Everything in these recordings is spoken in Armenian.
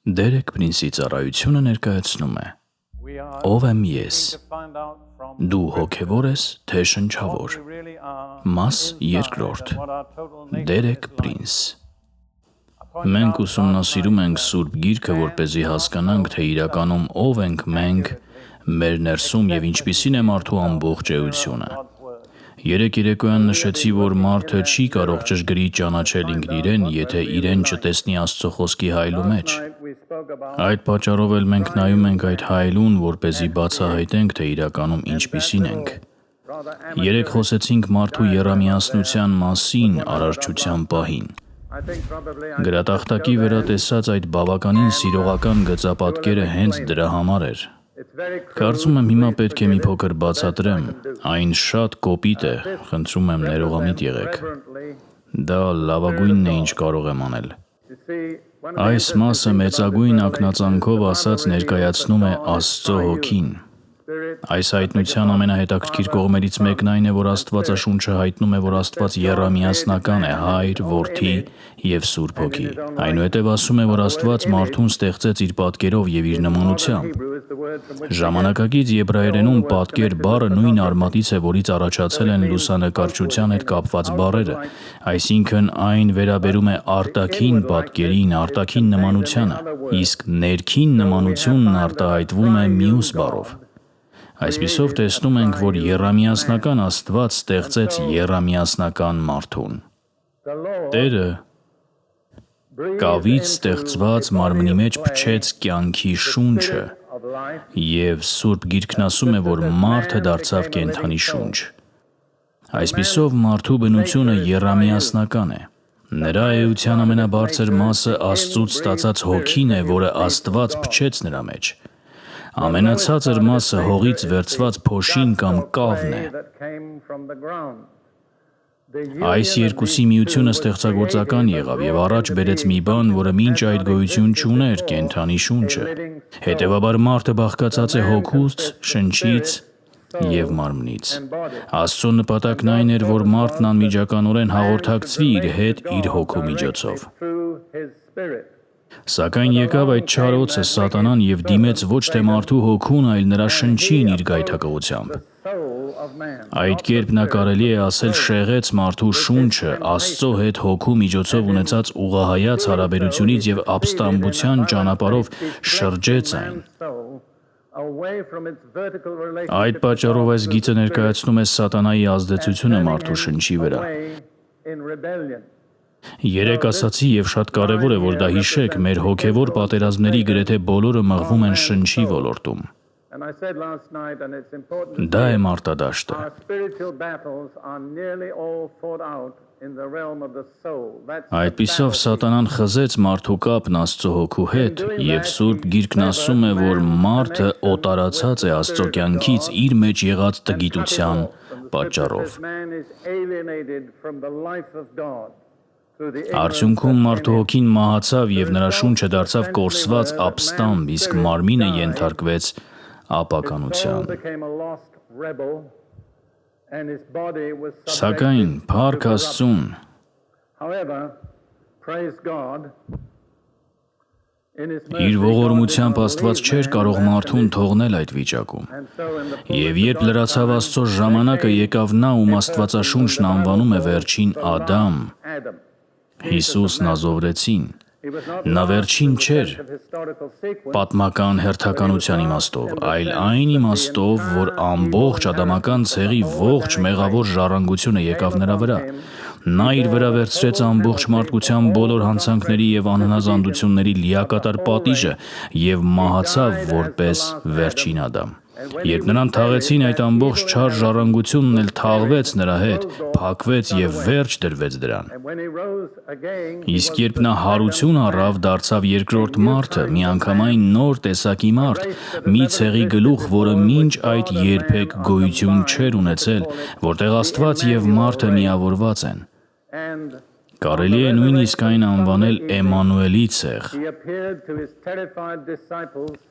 Դերեկ Պրինսի ծառայությունը ներկայացնում է Ով եմ ես, դու հոգևոր ես, թե շնչավոր, մաս երկրորդ, Դերեկ Պրինս։ Մենք ուսումնասիրում ենք Սուրբ Գիրքը, որպեսզի հասկանանք, թե իրականում ով ենք մենք, մեր ներսում և ինչպիսին է մարդու ամբողջ էությունը։ Երեկ երեկոյան նշեցի, որ մարդը չի կարող ճշգրիտ ճանաչել ինքն իրեն, եթե իրեն չտեսնի Աստծո խոսքի հայելու մեջ։ Այդ պատճառով էլ մենք նայում ենք այդ հայելուն, որպեսզի բացահայտենք, թե իրականում ինչպիսին ենք։ Երեկ խոսեցինք մարդու եռամիասնության մասին արարչության պահին։ Գրատախտակի վրա տեսած այդ բավականին սիրողական գծապատկերը հենց դրա համար էր։ Կարծում եմ հիմա պետք է մի փոքր բացատրեմ, այն շատ կոպիտ է, խնդրում եմ ներողամիտ եղեք։ Դա լավագույնն է, ինչ կարող եմ անել։ Այս մասը մեծագույն ակնածանքով ասած ներկայացնում է Աստծո հոգին։ Այս հայտնության ամենահետաքրքիր կողմերից մեկն այն է, որ Աստվածաշունչը հայտնում է, որ Աստված եռամիասնական է, Հայր, Որդի և Սուրբ Հոգի։ Այնուհետև ասում է, որ Աստված մարդուն ստեղծեց իր պատկերով և իր նմանությամբ։ Ժամանակակից եբրայերենում պատկեր բառը նույն արմատից է, որից առաջացել են լուսանկարչության հետ կապված բառերը, այսինքն այն վերաբերում է արտաքին պատկերին, արտաքին նմանությանը, իսկ ներքին նմանությունն արտահայտվում է մյուս բառով։ Այսպիսով տեսնում ենք, որ եռամիասնական Աստված ստեղծեց եռամիասնական մարդուն։ Տերը կավից ստեղծված մարմնի մեջ փչեց կյանքի շունչը, և Սուրբ Գիրքն ասում է, որ մարդը դարձավ կենդանի շունչ։ Այսպիսով մարդու բնությունը եռամիասնական է։ Նրա էության ամենաբարձր մասը Աստծուց ստացած հոգին է, որը Աստված փչեց նրա մեջ։ Ամենացածր մասը հողից վերցված փոշին կամ կավն է։ Այս երկուսի միությունը ստեղծագործական եղավ և առաջ բերեց մի բան, որը մինչ այդ գոյություն չուներ, կենդանի շունչը։ Հետևաբար մարդը բաղկացած է հոգուց, շնչից և մարմնից։ Աստծո նպատակն այն էր, որ մարդն անմիջականորեն հաղորդակցվի իր հետ իր հոգու միջոցով։ Սակայն եկավ այդ չարոցը Սատանան և դիմեց ոչ թե մարդու հոգուն, այլ նրա շնչին իր գայթակղությամբ։ Այդ կերպ նա կարելի է ասել շեղեց մարդու շունչը Աստծո հետ հոգու միջոցով ունեցած ուղղահայաց հարաբերությունից և ապստամբության ճանապարհով շրջեց այն։ Այդ պատճառով այս գիծը ներկայացնում է Սատանայի ազդեցությունը մարդու շնչի վրա։ Երեկ ասացի և շատ կարևոր է, որ դա հիշեք, մեր հոգևոր պատերազմների գրեթե բոլորը մղվում են շնչի ոլորտում։ Դա է մարտադաշտը։ Այդպիսով Սատանան խզեց մարդու կապն Աստծո հոգու հետ, և Սուրբ Գիրքն ասում է, որ մարդը օտարացած է Աստծո կյանքից իր մեջ եղած տգիտության պատճառով։ Արդյունքում մարդու հոգին մահացավ և նրա շունչը դարձավ կորսված ապստամբ, իսկ մարմինը ենթարկվեց ապականության։ Սակայն փառք Աստծուն, իր ողորմությամբ Աստված չէր կարող մարդուն թողնել այդ վիճակում։ Եվ երբ լրացավ Աստծո ժամանակը, եկավ նա, ում Աստվածաշունչն անվանում է վերջին Ադամ, Հիսուս Նազովրեցին։ Նա վերջին չէր պատմական հերթականության իմաստով, այլ այն իմաստով, որ ամբողջ ադամական ցեղի ողջ մեղավոր ժառանգությունը եկավ նրա վրա։ Նա իր վրա վերցրեց ամբողջ մարդկության բոլոր հանցանքների և անհնազանդությունների լիակատար պատիժը և մահացավ որպես վերջին Ադամ։ Երբ նրան թաղեցին, այդ ամբողջ չար ժառանգությունն էլ թաղվեց նրա հետ, փակվեց և վերջ դրվեց դրան։ Իսկ երբ նա հարություն առավ, դարձավ երկրորդ մարդը, միանգամայն նոր տեսակի մարդ, մի ցեղի գլուխ, որը մինչ այդ երբեք գոյություն չէր ունեցել, որտեղ Աստված և մարդը միավորված են։ Կարելի է նույնիսկ այն անվանել Էմանուելի ցեղ։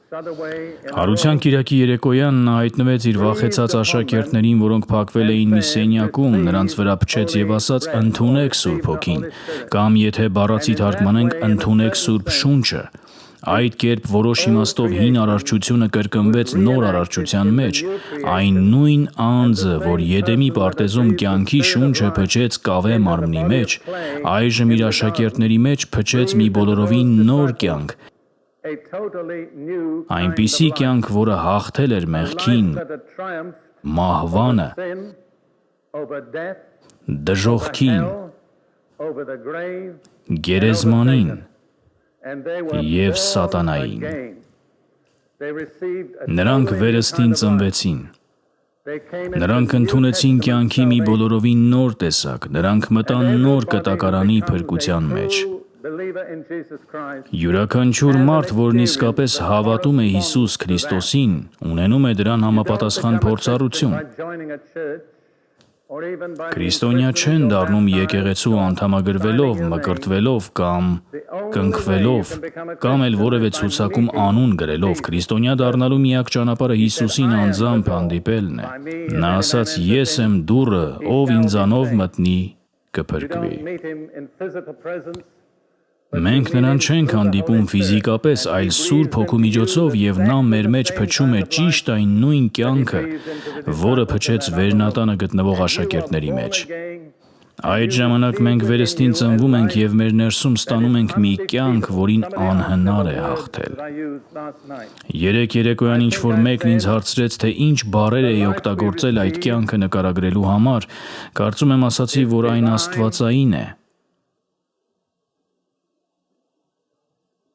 Հարության կիրակի երեկոյան նա հայտնվեց իր վախեցած աշակերտներին, որոնք փակվել էին մի սենյակում, նրանց վրա փչեց և ասաց. «Ընդունեք Սուրբ Հոգին», կամ եթե բառացի թարգմանենք, «Ընդունեք Սուրբ Շունչը», Այդ կերպ որոշ իմաստով հին արարչությունը կրկնվեց նոր արարչության մեջ, այն նույն անձը, որ Եդեմի պարտեզում կյանքի շունչը փչեց կավե մարմնի մեջ, այժմ իր աշակերտների մեջ փչեց մի բոլորովին նոր կյանք, այնպիսի կյանք, որը հաղթել էր մեղքին, մահվանը, դժոխքին, գերեզմանին և սատանային։ Նրանք վերստին ծնվեցին։ Նրանք ընդունեցին կյանքի մի բոլորովին նոր տեսակ, նրանք մտան նոր կտակարանի փրկության մեջ։ Յուրաքանչյուր մարդ, որն իսկապես հավատում է Հիսուս Քրիստոսին, ունենում է դրան համապատասխան փորձառություն։ Քրիստոնյա չեն դառնում եկեղեցու անդամագրվելով, մկրտվելով կամ կնքվելով, կամ էլ որևէ ցուցակում անուն գրելով։ Քրիստոնյա դառնալու միակ ճանապարհը Հիսուսին անձամբ հանդիպելն է։ Նա ասաց. «Ես եմ դուռը, ով ինձանով մտնի, կփրկվի»։ Մենք նրան չենք հանդիպում ֆիզիկապես, այլ Սուրբ Հոգու միջոցով, և նա մեր մեջ փչում է ճիշտ այն նույն կյանքը, որը փչեց վերնատանը գտնվող աշակերտների մեջ։ Այդ ժամանակ մենք վերստին ծնվում ենք և մեր ներսում ստանում ենք մի կյանք, որին անհնար է հաղթել։ Երեկ երեկոյան ինչ-որ մեկն ինձ հարցրեց, թե ինչ բառեր էի օգտագործել այդ կյանքը նկարագրելու համար, կարծում եմ ասացի, որ այն աստվածային է։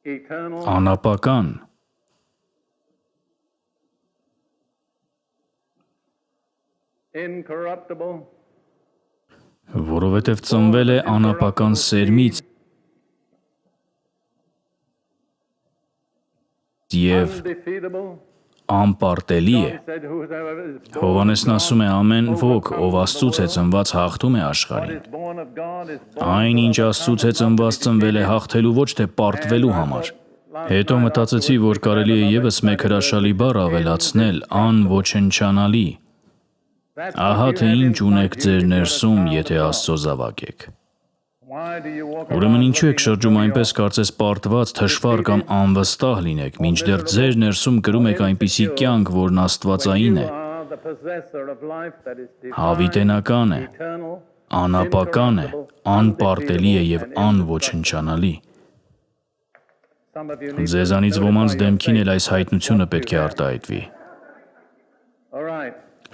Անապական, որովհետև ծնվել է անապական սերմից և անպարտելի է։ Հովհաննեսն ասում է. ամեն ոք, ով Աստծուց է ծնված, հաղթում է աշխարհին։ Այն, ինչ Աստծուց է ծնված, ծնվել է հաղթելու, ոչ թե պարտվելու համար։ Հետո մտածեցի, որ կարելի է ևս մեկ հրաշալի բառ ավելացնել՝ անոչնչանալի։ Ահա թե ինչ ունեք ձեր ներսում, եթե Աստծո զավակ եք։ Ուրեմն ինչու եք շրջում այնպես, կարծես պարտված, թշվառ կամ անվստահ լինեք, մինչդեռ ձեր ներսում կրում եք այնպիսի կյանք, որն աստվածային է, հավիտենական է, անապական է, անպարտելի է և անոչնչանալի։ Ձեզանից ոմանց դեմքին էլ այս հայտնությունը պետք է արտահայտվի։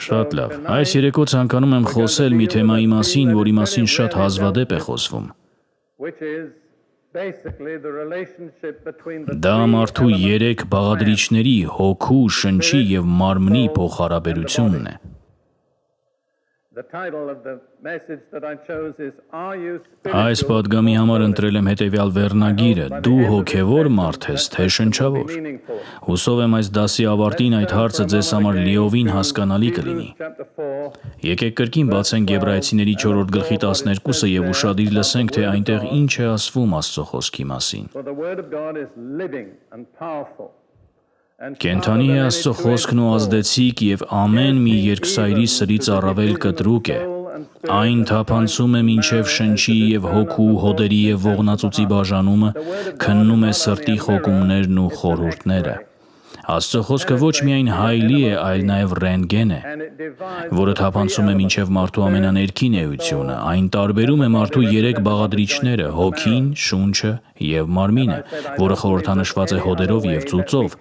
Շատ լավ։ Այս երեկո ցանկանում եմ խոսել մի թեմայի մասին, որի մասին շատ հազվադեպ է խոսվում։ Դա մարդու երեք բաղադրիչների՝ հոգու, շնչի և մարմնի փոխհարաբերությունն է։ Այս պատգամի համար ընտրել եմ հետևյալ վերնագիրը՝ «Դու հոգևոր մարդ ես, թե շնչավոր»։ Հուսով եմ այս դասի ավարտին այդ հարցը ձեզ համար լիովին հասկանալի կլինի։ Եկեք կրկին բացենք Եբրայեցիների 4-րդ գլխի 12-ը և ուշադիր լսենք, թե այնտեղ ինչ է ասվում Աստծո խոսքի մասին։ Կենդանի է Աստծո խոսքն ու ազդեցիկ և ամեն մի երկսայրի սրից առավել կտրուկ է։ Այն թափանցում է մինչև շնչի և հոգու, հոդերի և ողնածուծի բաժանումը, քննում է սրտի խոկումներն ու խորհուրդները։ Աստծո խոսքը ոչ միայն հայլի է, այլ նաև ռենտգեն է, որը թափանցում է մինչև մարդու ամենաներքին էությունը։ Այն տարբերում է մարդու երեք բաղադրիչները՝ հոգին, շունչը և մարմինը, որը խորհրդանշված է հոդերով և ծուծով։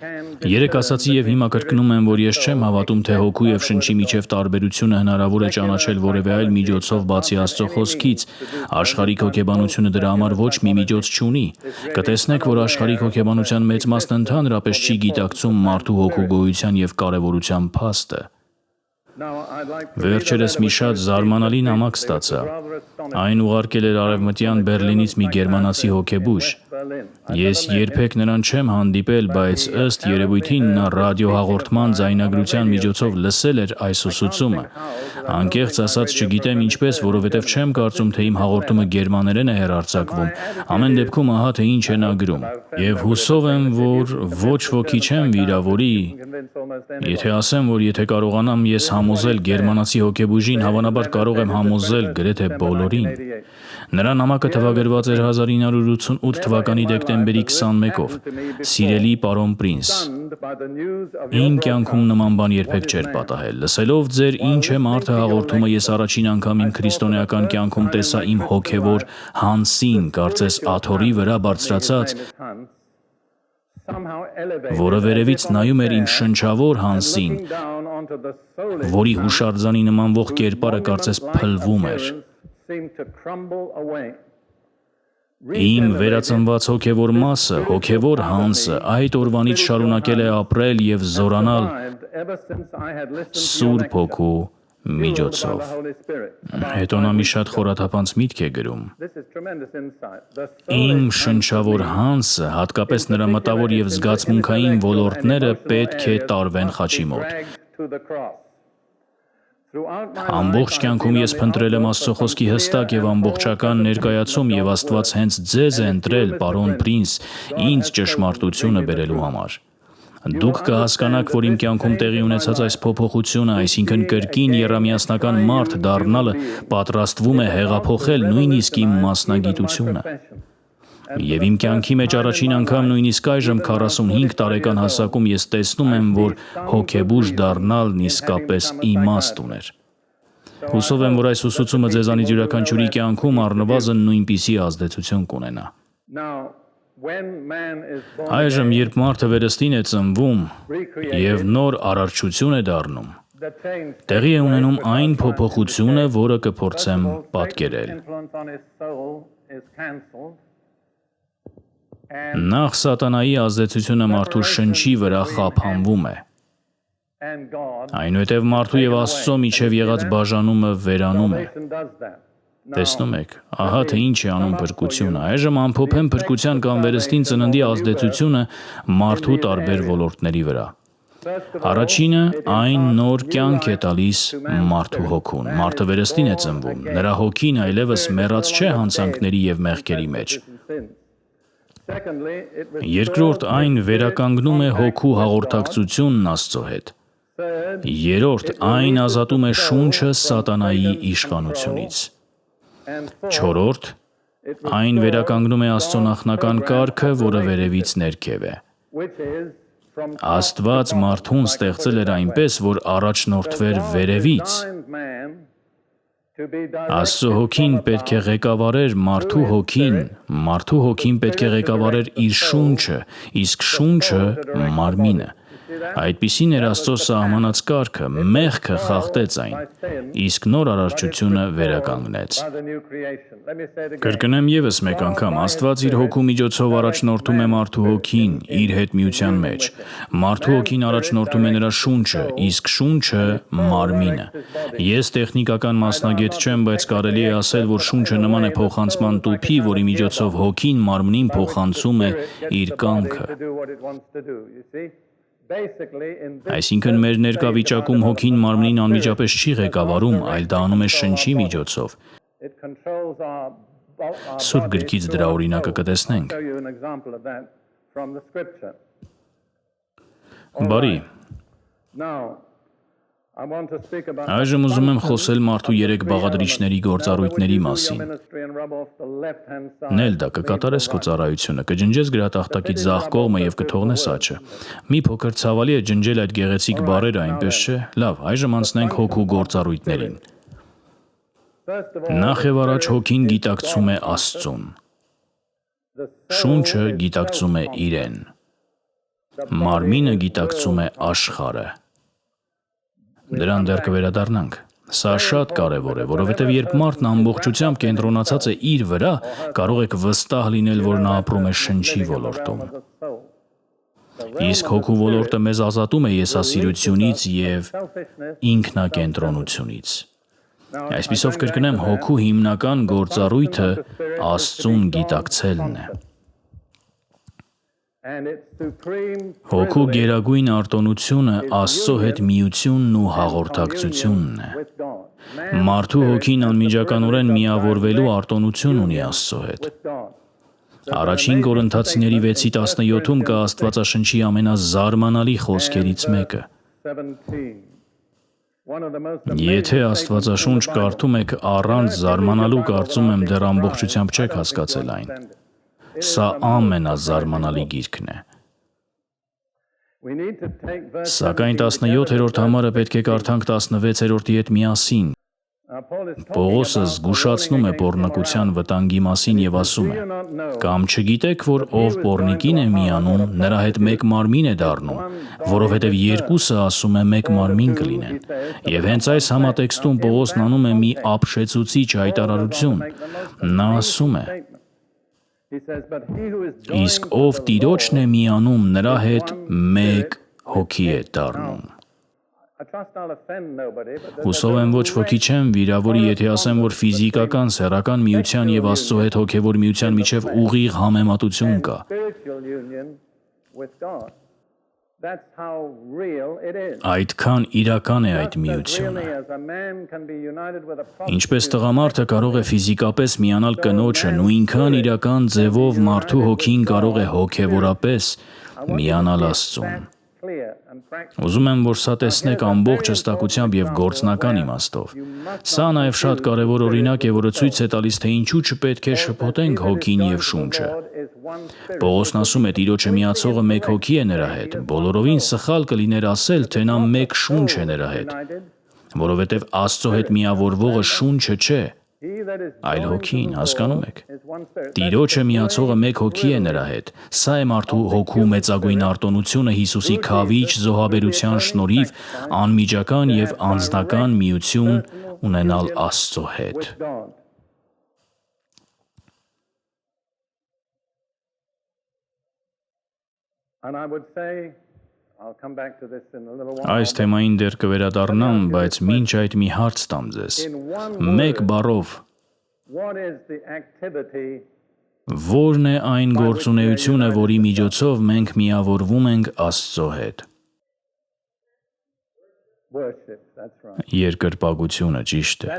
Երեկ ասացի և հիմա կրկնում եմ, որ ես չեմ հավատում, թե հոգու և շնչի միջև տարբերությունը հնարավոր է ճանաչել որևէ այլ միջոցով բացի Աստծո խոսքից։ Աշխարհիկ հոգեբանությունը դրա համար ոչ մի միջոց չունի։ Կտեսնեք, որ աշխարհիկ հոգեբանության մեծ մասն ընդհանրապես չի գիտակցում մարդու հոգու գոյության և կարևորության փաստը։ Վերջերս մի շատ զարմանալի նամակ ստացա։ Այն ուղարկել էր Արևմտյան Բեռլինից մի գերմանացի հոգեբույժ։ Ես երբեք նրան չեմ հանդիպել, բայց ըստ երևույթին նա ռադիոհաղորդման ձայնագրության միջոցով լսել էր այս ուսուցումը։ Անկեղծ ասած չգիտեմ ինչպես, որովհետև չեմ կարծում, թե իմ հաղորդումը գերմաներեն է հեռարձակվում։ Ամեն դեպքում ահա թե ինչ է նա գրում։ Եվ հուսով եմ, որ ոչ ոքի չեմ վիրավորի, եթե ասեմ, որ եթե կարողանամ ես համոզել գերմանացի հոգեբույժին, հավանաբար կարող եմ համոզել գրեթե բոլորին։ Նրա նամակը թվագրված էր 1988 թվականի դեկտեմբերի 21-ով։ Սիրելի պարոն Պրինս, իմ կյանքում նման բան երբեք չէր պատահել։ Լսելով ձեր «Ինչ է մարդը» հաղորդումը, ես առաջին անգամ իմ քրիստոնեական կյանքում տեսա իմ հոգևոր Հանսին, կարծես աթոռի վրա բարձրացած, որը վերևից նայում էր իմ շնչավոր Հանսին, որի հուշարձանի նմանվող կերպարը կարծես փլվում էր։ Իմ վերածնված հոգևոր մասը, հոգևոր Հանսը այդ օրվանից շարունակել է ապրել և զորանալ Սուրբ Հոգու միջոցով։ Հետո նա մի շատ խորաթափանց միտք է գրում. Իմ շնչավոր Հանսը, հատկապես նրա մտավոր և զգացմունքային ոլորտները պետք է տարվեն խաչի մոտ։ Ամբողջ կյանքում ես փնտրել եմ Աստծո խոսքի հստակ և ամբողջական ներկայացում և Աստված հենց ձեզ է ընտրել, պարոն Պրինս, ինձ ճշմարտությունը բերելու համար։ Դուք կհասկանաք, որ իմ կյանքում տեղի ունեցած այս փոփոխությունը, այսինքն կրկին եռամիասնական մարդ դառնալը, պատրաստվում է հեղափոխել նույնիսկ իմ մասնագիտությունը։ Եվ իմ կյանքի մեջ առաջին անգամ նույնիսկ այժմ 45 տարեկան հասակում ես տեսնում եմ, որ հոգեբուժ դառնալն իսկապես իմաստ ուներ։ Հուսով եմ, որ այս ուսուցումը ձեզանից յուրաքանչյուրի կյանքում առնվազն նույնպիսի ազդեցություն կունենա։ Այժմ, երբ մարդը վերստին է ծնվում և նոր արարչություն է դառնում, տեղի է ունենում այն փոփոխությունը, որը կփորձեմ պատկերել։ Նախ սատանայի ազդեցությունը մարդու շնչի վրա խափանվում է։ Այնուհետև մարդու և Աստծո միջև եղած բաժանումը վերանում է։ Տեսնում եք, ահա թե ինչ է անում փրկությունը։ Այժմ ամփոփեմ փրկության կամ վերստին ծննդի ազդեցությունը մարդու տարբեր ոլորտների վրա։ Առաջինը, այն նոր կյանք է տալիս մարդու հոգուն։ Մարդը վերստին է ծնվում։ Նրա հոգին այլևս մեռած չէ հանցանքների և մեղքերի մեջ։ Երկրորդ, այն վերականգնում է հոգու հաղորդակցությունն Աստծո հետ։ Երրորդ, այն ազատում է շունչը սատանայի իշխանությունից։ Չորրորդ, այն վերականգնում է Աստծո նախնական կարգը, որը վերևից ներքև է։ Աստված մարդուն ստեղծել էր այնպես, որ առաջնորդվեր վերևից։ Աստծո հոգին պետք է ղեկավարեր մարդու հոգին, մարդու հոգին պետք է ղեկավարեր իր շունչը, իսկ շունչը մարմինը։ Այդպիսին էր Աստծո սահմանած կարգը, մեղքը խախտեց այն, իսկ նոր արարչությունը վերականգնեց։ Կրկնեմ ևս մեկ անգամ, Աստված իր հոգու միջոցով առաջնորդում է մարդու հոգին իր հետ միության մեջ։ Մարդու հոգին առաջնորդում է նրա շունչը, իսկ շունչը մարմինը։ Ես տեխնիկական մասնագետ չեմ, բայց կարելի է ասել, որ շունչը նման է փոխանցման տուփի, որի միջոցով հոգին մարմնին փոխանցում է իր կամքը։ Այսինքն մեր ներկա վիճակում հոգին մարմնին անմիջապես չի ղեկավարում, այլ դա անում է շնչի միջոցով։ Սուրբ գրքից դրա օրինակը կտեսնենք։ Բարի։ Այժմ ուզում եմ խոսել մարդու 3 բաղադրիչների գործառույթների մասին։ Նելդա, կկատարես քո ծառայությունը, կջնջես գրատախտակից ձախ կողմը և կթողնես աջը։ Մի փոքր ցավալի է ջնջել այդ գեղեցիկ բառերը, այնպես չէ։ Լավ, այժմ անցնենք հոգու գործառույթներին։ Նախ և առաջ հոգին գիտակցում է Աստծուն։ Շունչը գիտակցում է իրեն։ Մարմինը գիտակցում է աշխարհը։ Դրան դեռ կվերադառնանք։ Սա շատ կարևոր է, որովհետև երբ մարդն ամբողջությամբ կենտրոնացած է իր վրա, կարող եք վստահ լինել, որ նա ապրում է շնչի ոլորտում։ Իսկ հոգու ոլորտը մեզ ազատում է եսասիրությունից և ինքնակենտրոնությունից։ Այսպիսով կրկնեմ, հոգու հիմնական գործառույթը Աստծուն գիտակցելն է։ Հոգու գերագույն արտոնությունը Աստծո հետ միությունն ու հաղորդակցությունն է։ Մարդու հոգին անմիջականորեն միավորվելու արտոնություն ունի Աստծո հետ։ Առաջին Կորինթացիների 6:17-ում կա Աստվածաշնչի ամենազարմանալի խոսքերից մեկը։ Եթե Աստվածաշունչ կարդում եք առանց զարմանալու, կարծում եմ դեռ ամբողջությամբ չեք հասկացել այն։ Սա ամենազարմանալի գիրքն է։ Սակայն 17-րդ համարը պետք է կարդանք 16-րդի հետ միասին։ Պողոսը զգուշացնում է պոռնկության վտանգի մասին եւ ասում է. «Կամ չգիտեք, որ ով պոռնիկին է միանում, նրա հետ մեկ մարմին է դառնում, որովհետեւ երկուսը ասում է մեկ մարմին կլինեն»։ Եվ հենց այս համատեքստում Պողոսն անում է մի ապշեցուցիչ հայտարարություն։ Նա ասում է. «Իսկ ով Տիրոջն է միանում, նրա հետ մեկ հոգի է դառնում»։ Հուսով եմ ոչ ոքի չեմ վիրավորի, եթե ասեմ, որ ֆիզիկական, սեռական միության եւ Աստծո հետ հոգեվոր միության միջև ուղիղ համեմատություն կա։ Այդքան իրական է այդ միությունը։ Ինչպես տղամարդը կարող է ֆիզիկապես միանալ կնոջը, նույնքան իրական ձևով մարդու հոգին կարող է հոգեվորապես միանալ Աստծուն։ Ուզում եմ, որ սա տեսնեք ամբողջ հստակությամբ եւ գործնական իմաստով։ Սա նաեւ շատ կարեւոր օրինակ է, որը ցույց է տալիս, թե ինչու չպետք է շփոթենք հոգին եւ շունչը։ Պողոսն ասում է, Տիրոջը միացողը մեկ հոգի է նրա հետ։ Բոլորովին սխալ կլիներ ասել, թե նա մեկ շունչ է նրա հետ, որովհետեւ Աստծո հետ միավորվողը շունչը չէ, այլ հոգին, հասկանում եք։ Տիրոջը միացողը մեկ հոգի է նրա հետ։ Սա է մարդու հոգու մեծագույն արտոնությունը Հիսուսի քավիչ զոհաբերության շնորհիվ անմիջական եւ անձնական միություն ունենալ Աստծո հետ։ Այս թեմային դեռ կվերադառնամ, բայց մինչ այդ մի հարց տամ ձեզ։ Մեկ բառով, ո՞րն է այն գործունեությունը, որի միջոցով մենք միավորվում ենք Աստծո հետ։ Երկրպագությունը, ճիշտ է։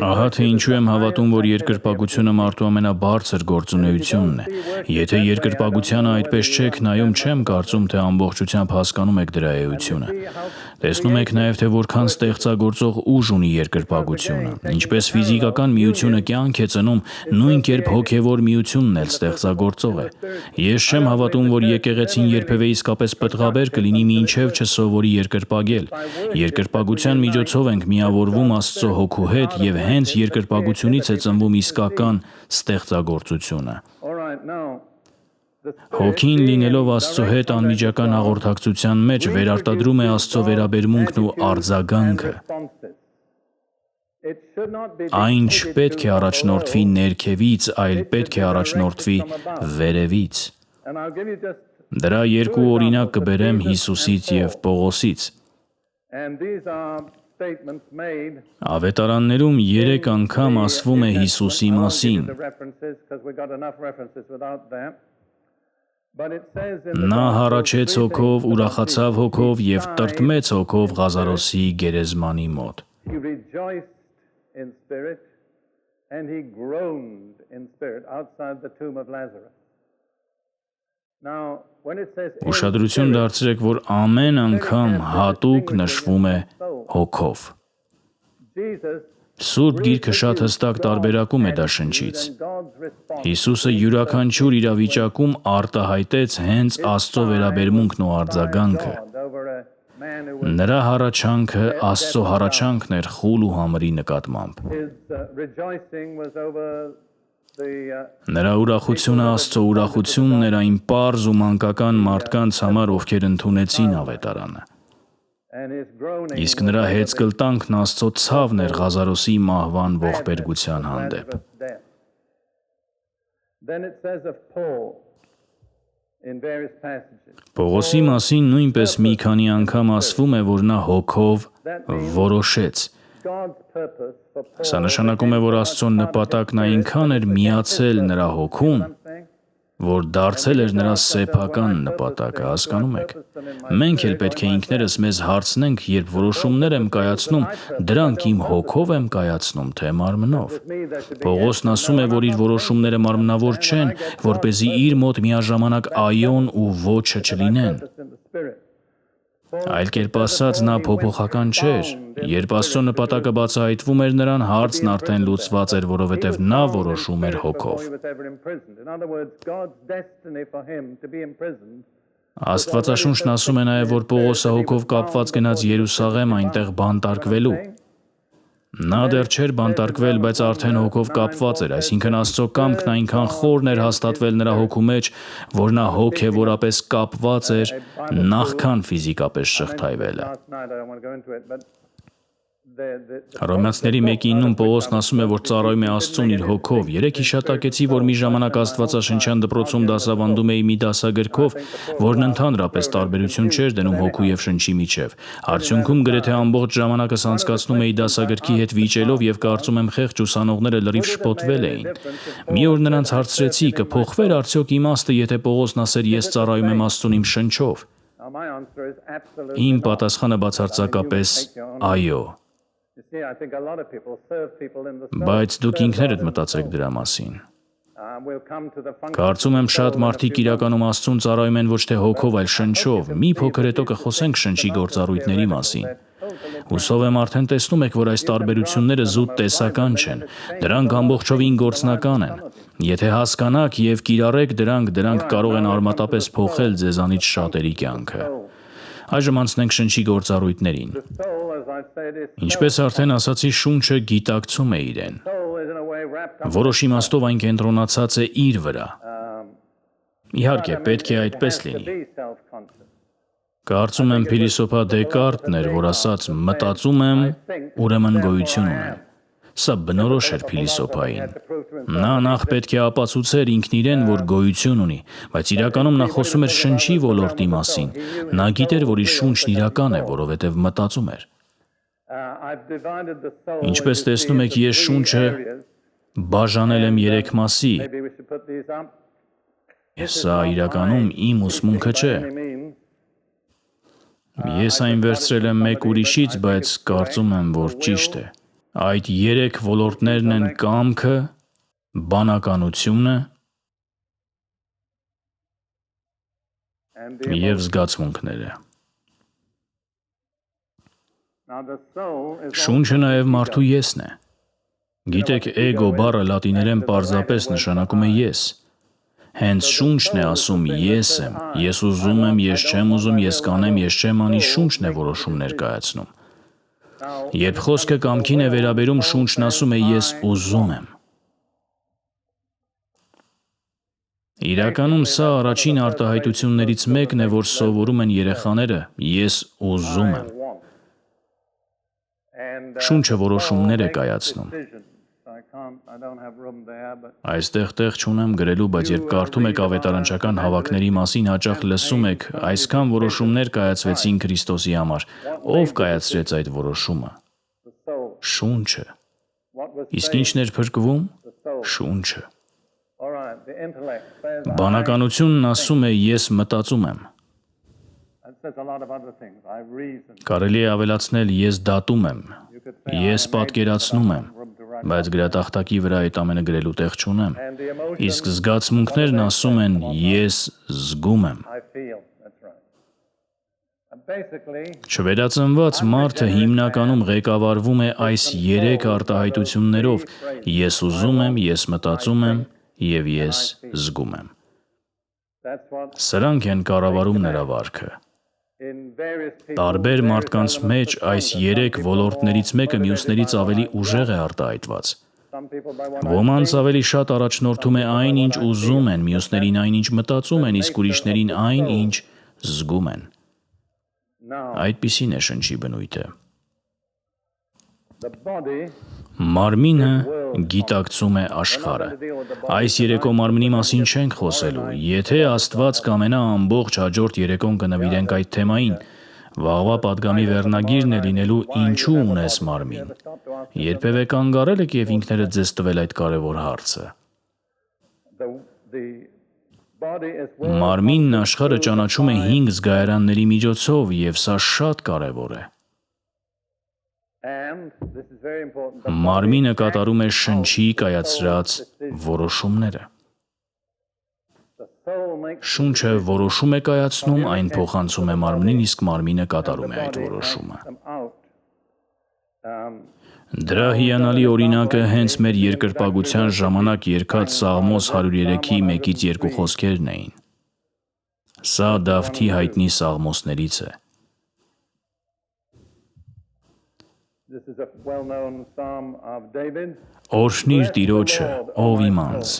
Ահա թե ինչու եմ հավատում, որ երկրպագությունը մարդու ամենաբարձր գործունեությունն է։ Եթե երկրպագությանը այդպես չեք նայում, չեմ կարծում, թե ամբողջությամբ հասկանում եք դրա էությունը։ Տեսնում եք նաև, թե որքան ստեղծագործող ուժ ունի երկրպագությունը։ Ինչպես ֆիզիկական միությունը կյանք է ծնում, նույն կերպ հոգևոր միությունն էլ ստեղծագործող է։ Ես չեմ հավատում, որ եկեղեցին երբևէ իսկապես պտղաբեր կլինի, մինչև չսովորի երկրպագել։ Երկրպագության միջոցով ենք միավորվում Աստծո հոգու հետ եւ հենց երկրպագությունից է ծնվում իսկական ստեղծագործությունը։ Հոգին լինելով Աստծո հետ անմիջական հաղորդակցության մեջ վերարտադրում է Աստծո վերաբերմունքն ու արձագանքը։ Այն չպետք է առաջնորդվի ներքևից, այլ պետք է առաջնորդվի վերևից։ Դրա երկու օրինակ կբերեմ Հիսուսից եւ Պողոսից։ Ավետարաններում 3 անգամ ասվում է Հիսուսի մասին։ Նա հառաչեց հոգով, ուրախացավ հոգով եւ տրտմեց հոգով Ղազարոսի գերեզմանի մոտ։ Ուշադրություն դարձրեք, որ ամեն անգամ հատուկ նշվում է հոգով։ Սուրբ Գիրքը շատ հստակ տարբերակում է դաշնչից։ Հիսուսը յուրաքանչյուր իրավիճակում արտահայտեց հենց Աստծո վերաբերմունքն ու արձագանքը։ Նրա հառաչանքը Աստծո հառաչանքն էր խուլ ու համրի նկատմամբ։ Նրա ուրախությունը Աստծո ուրախությունն էր այն պարզ ու մանկական մարդկանց համար, ովքեր ընդունեցին ավետարանը։ Իսկ նրա հեծկլտանքն Աստծո ցավն էր Ղազարոսի մահվան ողբերգության հանդեպ։ Պողոսի մասին նույնպես մի քանի անգամ ասվում է, որ նա հոգով որոշեց։ Սա նշանակում է, որ Աստծո նպատակն այնքան էր միացել նրա հոգուն, որ դարձել էր նրա սեփական նպատակը, հասկանում եք։ Մենք էլ պետք է ինքներս մեզ հարցնենք, երբ որոշումներ եմ կայացնում, դրանք իմ հոգով եմ կայացնում, թե մարմնով։ Պողոսն ասում է, որ իր որոշումները մարմնավոր չեն, որպեսզի իր մոտ միաժամանակ այոն ու ոչը չլինեն։ Այլ կերպ ասած, նա փոփոխական չէր։ Երբ Աստծո նպատակը բացահայտվում էր նրան, հարցն արդեն լուծված էր, որովհետև նա որոշում էր հոգով։ Աստվածաշունչն ասում է նաև, որ Պողոսը հոգով կապված գնաց Երուսաղեմ այնտեղ բանտարկվելու։ Նա դեռ չէր բանտարկվել, բայց արդեն հոգով կապված էր, այսինքն Աստծո կամքն այնքան խորն էր հաստատվել նրա հոգու մեջ, որ նա հոգևորապես կապված էր նախքան ֆիզիկապես շղթայվելը։ Հռոմեացիների 1:9 Պողոսն ասում է, որ ծառայում է Աստծուն իր հոգով։ Երեք հիշատակեցի, որ մի ժամանակ Աստվածաշնչյան դպրոցում դասավանդում էի մի դասագրքով, որն ընդհանրապես տարբերություն չէր դնում հոգու և շնչի միջև։ Արդյունքում գրեթե ամբողջ ժամանակս անցկացնում էի դասագրքի հետ վիճելով և կարծում եմ խեղճ ուսանողները լրիվ շփոթվել էին։ Մի օր նրանց հարցրեցի, կփոխվեր արդյոք իմաստը, եթե Պողոսն ասեր ես ծառայում եմ Աստծուն իմ շնչով։ Իմ պատասխանը բացարձակապես այո։ Բայց դուք ինքներդ մտածեք դրա մասին։ Կարծում եմ շատ մարդիկ իրականում Աստծուն ծառայում են ոչ թե հոգով, այլ շնչով։ Մի փոքր հետո կխոսենք շնչի գործառույթների մասին։ Հուսով եմ արդեն տեսնում եք, որ այս տարբերությունները զուտ տեսական չեն։ Դրանք ամբողջովին գործնական են։ Եթե հասկանաք և կիրառեք դրանք կարող են արմատապես փոխել ձեզանից շատերի կյանքը։ Այժմ անցնենք շնչի գործառույթներին։ Ինչպես արդեն ասացի, շունչը գիտակցում է իրեն։ Որոշ իմաստով այն կենտրոնացած է իր վրա։ Իհարկե, պետք է այդպես լինի։ Կարծում եմ փիլիսոփա Դեկարտն էր, որ ասաց մտածում եմ, ուրեմն գոյություն ունեմ։ Սա բնորոշ էր փիլիսոփային։ Նա նախ պետք է ապացուցեր ինքն իրեն, որ գոյություն ունի, բայց իրականում նա խոսում էր շնչի ոլորտի մասին։ Նա գիտեր, որ իր շունչն իրական է, որովհետև մտածում էր։ Ինչպես տեսնում եք, ես շունչը բաժանել եմ 3 մասի։ Սա իրականում իմ ուսմունքը չէ։ Ես այն վերցրել եմ մեկ ուրիշից, բայց կարծում եմ, որ ճիշտ է։ Այդ 3 ոլորտներն են կամքը, բանականությունը և զգացմունքները։ Շունչը նաև մարդու եսն է։ Գիտեք, էգո բառը լատիներեն պարզապես նշանակում է ես։ Հենց շունչն է ասում ես եմ, ես ուզում եմ, ես չեմ ուզում, ես կանեմ, ես չեմ անի, շունչն է որոշում ներկայացնում։ Երբ խոսքը կամքին է վերաբերում, շունչն ասում է ես ուզում եմ։ Իրականում սա առաջին արտահայտություններից մեկն է, որ սովորում են երեխաները, ես ուզում եմ։ Շունչը որոշումներ է կայացնում։ Այստեղ տեղ չունեմ գրելու, բայց երբ կարդում եք ավետարանչական հավաքների մասին, հաճախ լսում եք, այսքան որոշումներ կայացվեցին Քրիստոսի համար։ Ով կայացրեց այդ որոշումը։ Շունչը։ Իսկ ի՞նչն էր փրկվում։ Շունչը։ Բանականությունն ասում է ես մտածում եմ։ Կարելի է ավելացնել ես դատում եմ, ես պատկերացնում եմ, բայց գրատախտակի վրա այդ ամենը գրելու տեղ չունեմ։ Իսկ զգացմունքներն ասում են ես զգում եմ։ Չվերածնված մարդը հիմնականում ղեկավարվում է այս 3 արտահայտություններով՝ ես ուզում եմ, ես մտածում եմ և ես զգում եմ։ Սրանք են կառավարում նրա վարքը։ Տարբեր մարդկանց մեջ այս 3 ոլորտներից մեկը մյուսներից ավելի ուժեղ է արտահայտված։ Ոմանց ավելի շատ առաջնորդում է այն, ինչ ուզում են, մյուսներին այն, ինչ մտածում են, իսկ ուրիշներին այն, ինչ զգում են։ Այդպիսին է շնչի բնույթը։ Մարմինը գիտակցում է աշխարհը։ Այս երեկո մարմնի մասին չենք խոսելու։ Եթե Աստված կամենա, ամբողջ հաջորդ երեկոն կնվիրենք այդ թեմային։ Վաղվա պատգամի վերնագիրն է լինելու «Ինչու ունես մարմին»։ Երբևէ կանգ առել եք և ինքներդ ձեզ տվել այդ կարևոր հարցը։ Մարմինն աշխարհը ճանաչում է 5 զգայարանների միջոցով, և սա շատ կարևոր է։ Մարմինը կատարում է շնչի կայացրած որոշումները։ Շունչը որոշում է կայացնում, այն փոխանցում է մարմնին, իսկ մարմինը կատարում է այդ որոշումը։ Դրա հիանալի օրինակը հենց մեր երկրպագության ժամանակ երգած Սաղմոս 103-ի 1-2 խոսքերն էին։ Սա Դավթի հայտնի սաղմոսներից է։ Օրհնիր Տիրոջը, ով իմ անձ,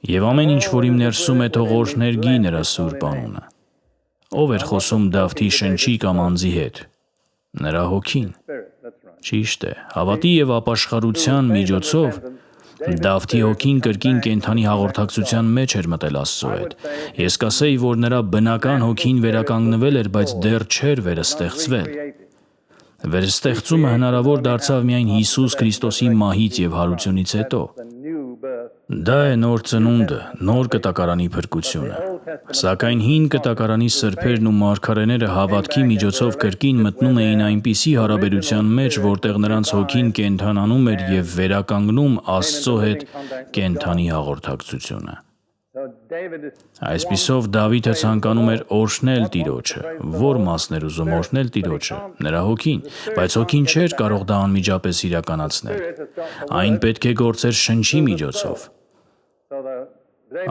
և ամեն ինչ, որ իմ ներսում է, թող օրհներգի նրա սուրբ անունը։ Ով էր խոսում Դավթի շնչի կամ անձի հետ։ Նրա հոգին։ Ճիշտ է, հավատի և ապաշխարության միջոցով Դավթի հոգին կրկին կենդանի հաղորդակցության մեջ էր մտել Աստծո հետ։ Ես կասեի, որ նրա բնական հոգին վերականգնվել էր, բայց դեռ չէր վերստեղծվել։ Վերստեղծումը հնարավոր դարձավ միայն Հիսուս Քրիստոսի մահից և հարությունից հետո։ Դա է նոր ծնունդը, նոր կտակարանի փրկությունը։ Սակայն հին կտակարանի սրբերն ու մարգարեները հավատքի միջոցով կրկին մտնում էին այնպիսի հարաբերության մեջ, որտեղ նրանց հոգին կենդանանում էր և վերականգնում Աստծո հետ կենդանի հաղորդակցությունը։ Այսպիսով Դավիթը ցանկանում էր օրհնել Տիրոջը։ Ո՞ր մասն էր ուզում օրհնել Տիրոջը։ Նրա հոգին, բայց հոգին չէր կարող դա անմիջապես իրականացնել։ Այն պետք է գործեր շնչի միջոցով։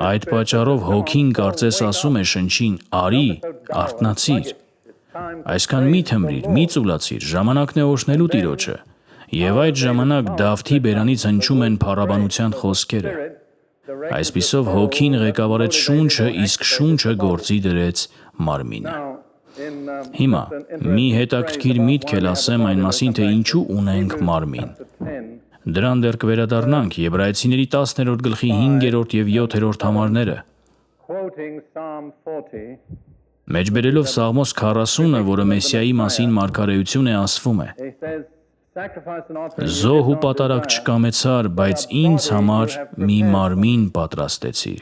Այդ պատճառով հոգին կարծես ասում է շնչին՝ արի, արթնացիր։ Այսքան մի թմրիր, մի ծուլացիր, ժամանակն է օրհնելու Տիրոջը։ Եվ այդ ժամանակ Դավթի բերանից հնչում են փառաբանության խոսքերը։ Այսպիսով հոգին ղեկավարեց շունչը, իսկ շունչը գործի դրեց մարմինը։ Հիմա մի հետաքրքիր միտք էլ ասեմ այն մասին, թե ինչու ունենք մարմին։ Դրան դեռ կվերադառնանք Եբրայեցիների 10-րդ գլխի 5-րդ և 7-րդ համարները։ Մեջբերելով Սաղմոս 40-ը, որը Մեսիայի մասին մարգարեություն է, ասվում է. «Զոհ ու պատարագ չկամեցար, բայց ինձ համար մի մարմին պատրաստեցիր»։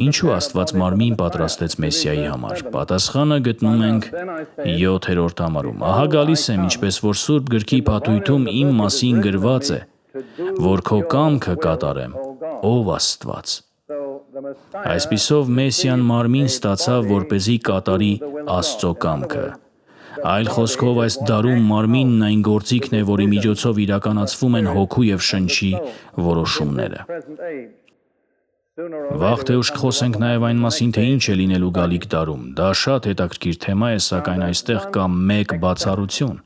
Ինչու Աստված մարմին պատրաստեց Մեսիայի համար։ Պատասխանը գտնում ենք 7-րդ համարում։ Ահա գալիս եմ, ինչպես որ Սուրբ գրքի փաթույթում իմ մասին գրված է, որ քո կամքը կատարեմ, ով Աստված։ Այսպիսով Մեսիան մարմին ստացավ, որպեսզի կատարի Աստծո կամքը։ Այլ խոսքով, այս դարում մարմինն այն գործիքն է, որի միջոցով իրականացվում են հոգու և շնչի որոշումները։ Վաղ թե ուշ կխոսենք նաև այն մասին, թե ինչ է լինելու գալիք դարում։ Դա շատ հետաքրքիր թեմա է, սակայն այստեղ կա մեկ բացառություն։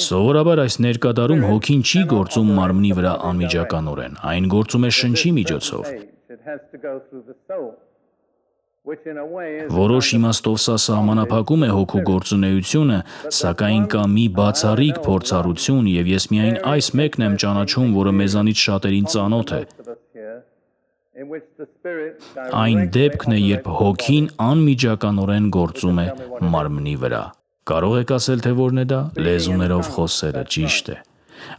Սովորաբար այս ներկա դարում հոգին չի գործում մարմնի վրա անմիջականորեն, այն գործում է շնչի միջոցով։ Որոշ իմաստով սա սահմանափակում է հոգու գործունեությունը, սակայն կա մի բացառիկ փորձառություն, և ես միայն այս մեկն եմ ճանաչում, որը մեզանից շատերին ծանոթ է։ Այն դեպքն է, երբ հոգին անմիջականորեն գործում է մարմնի վրա։ Կարող եք ասել, թե որն է դա։ Լեզուներով խոսելը, ճիշտ է։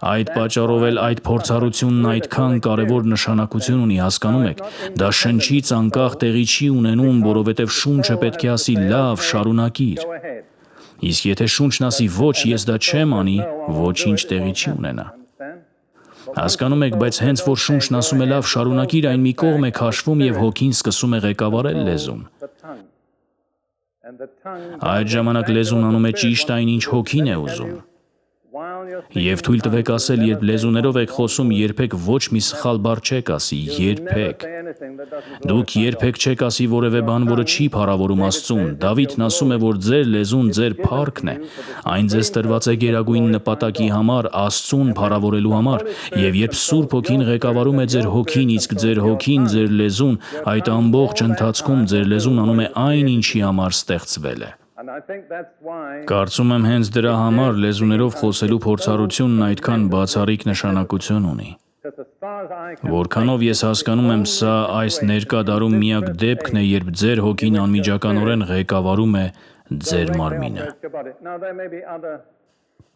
Այդ պատճառով էլ այդ փորձառությունն այդքան կարևոր նշանակություն ունի, հասկանում եք։ Դա շնչից անկախ տեղի չի ունենում, որովհետև շունչը պետք է ասի՝ լավ, շարունակիր։ Իսկ եթե շունչն ասի՝ ոչ, ես դա չեմ անի, ոչինչ տեղի չի ունենա։ Հասկանում եք, բայց հենց որ շունչն ասում է լավ, շարունակիր, այն մի կողմ է քաշվում և հոգին սկսում է ղեկավարել լեզուն։ Այդ ժամանակ լեզուն անում է ճիշտ այն, ինչ հոգին է ուզում։ Եվ թույլ տվեք ասել, երբ լեզուներով եք խոսում, երբեք ոչ մի սխալ բառ չեք ասի, երբեք։ Դուք երբեք չեք ասի որևէ բան, որը չի փառավորում Աստծուն։ Դավիթն ասում է, որ ձեր լեզուն ձեր փառքն է։ Այն ձեզ տրված է գերագույն նպատակի համար, Աստծուն փառավորելու համար։ Եվ երբ Սուրբ Հոգին ղեկավարում է ձեր հոգին, իսկ ձեր հոգին ձեր լեզուն, այդ ամբողջ ընթացքում ձեր լեզուն անում է այն, ինչի համար ստեղծվել է։ Կարծում եմ հենց դրա համար լեզուներով խոսելու փորձառությունն այդքան բացառիկ նշանակություն ունի։ Որքանով ես հասկանում եմ, սա այս ներկա դարում միակ դեպքն է, երբ ձեր հոգին անմիջականորեն ղեկավարում է ձեր մարմինը։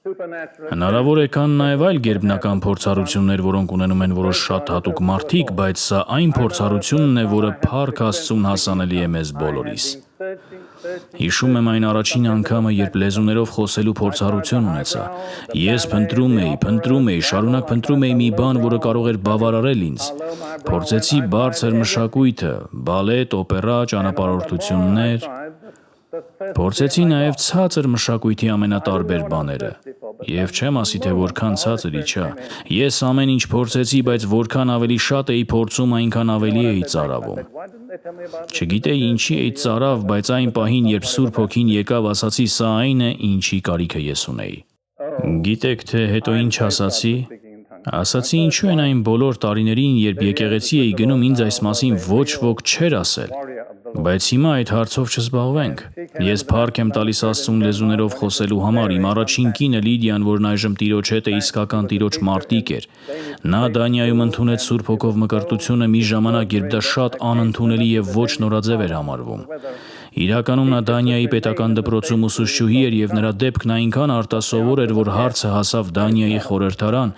Հնարավոր է կան նաև այլ գերբնական փորձառություններ, որոնք ունենում են որոշ շատ հատուկ մարդիկ, բայց սա այն փորձառությունն է, որը փառք Աստծուն հասանելի է մեզ բոլորիս։ Հիշում եմ այն առաջին անգամը, երբ լեզուներով խոսելու փորձառություն ունեցա։ Ես փնտրում էի, շարունակ փնտրում էի մի բան, որը կարող էր բավարարել ինձ։ Փորձեցի բարձր մշակույթը, բալետ, օպերա, ճանապարհորդություններ։ Փորձեցի նաև ցածր մշակույթի ամենատարբեր բաները։ Եվ չեմ ասի, թե որքան ցածր իջա։ Ես ամեն ինչ փորձեցի, բայց որքան ավելի շատ էի փորձում, այնքան ավելի էի ծարավում։ Չգիտեի ինչի էի ծարավ, բայց այն պահին, երբ Սուրբ Հոգին եկավ, ասացի՝ սա այն է, ինչի կարիքը ես ունեի։ Գիտեք, թե հետո ինչ ասացի։ Ասացի՝ ինչու են այն բոլոր տարիներին, երբ եկեղեցի էի գնում, ինձ այս մասին ոչ ոք չէր ասել։ Բայց հիմա այդ հարցով չզբաղվենք։ Ես փառք եմ տալիս Աստծուն լեզուներով խոսելու համար։ Իմ առաջին կինը Լիդիան, որն այժմ Տիրոջ հետ է, իսկական Տիրոջ մարտիկ էր։ Նա Դանիայում ընդունեց Սուրբ Հոգով մկրտությունը մի ժամանակ, երբ դա շատ անընդունելի եւ ոչ նորաձև էր համարվում։ Իրականում նա Դանիայի պետական դպրոցում ուսուցչուհի էր եւ նրա դեպքն այնքան արտասովոր էր, որ հարցը հասավ Դանիայի խորհրդարան,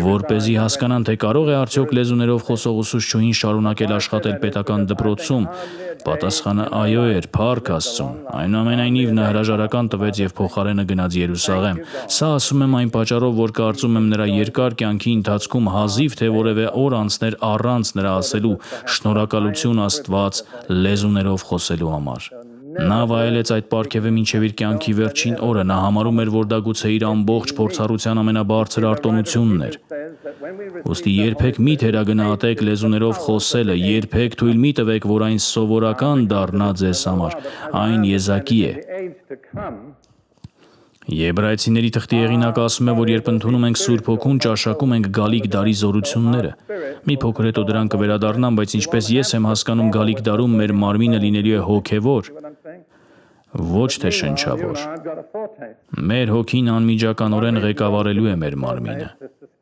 որպեսզի հասկանան, թե կարող է արդյոք լեզուներով խոսող ուսուցչուհին շարունակել աշխատել պետական դպրոցում։ Պատասխանը այո էր, փառք Աստծուն։ Այնուամենայնիվ նա հրաժարական տվեց եւ փոխարենը գնաց Երուսաղեմ։ Սա ասում եմ այն պատճառով, որ կարծում եմ նրա երկար կյանքի ընթացքում հազիվ թե որևէ օր անցներ առանց նրա ասելու շնորհակալություն Աստված լեզուներով խոսելու համար։ Նա վայելեց այդ պարգևը մինչև իր կյանքի վերջին օրը։ Նա համարում էր, որ դա գուցե իր ամբողջ փորձառության ամենաբարձր արտոնությունն էր։ Ուստի երբեք մի թերագնահատեք լեզուներով խոսելը, երբեք թույլ մի տվեք, որ այն սովորական դառնա ձեզ համար։ Այն եզակի է։ Եբրայեցիների թղթի հեղինակը ասում է, որ երբ ընդունում ենք Սուրբ Հոգուն, ճաշակում ենք գալիք դարի զորությունները։ Մի փոքր հետո դրան կվերադառնամ, բայց ինչպես ես եմ հասկանում, գալիք դարում մեր մարմինը լինելու է հոգևոր, ոչ թե շնչավոր։ Մեր հոգին անմիջականորեն ղեկավարելու է մեր մարմինը։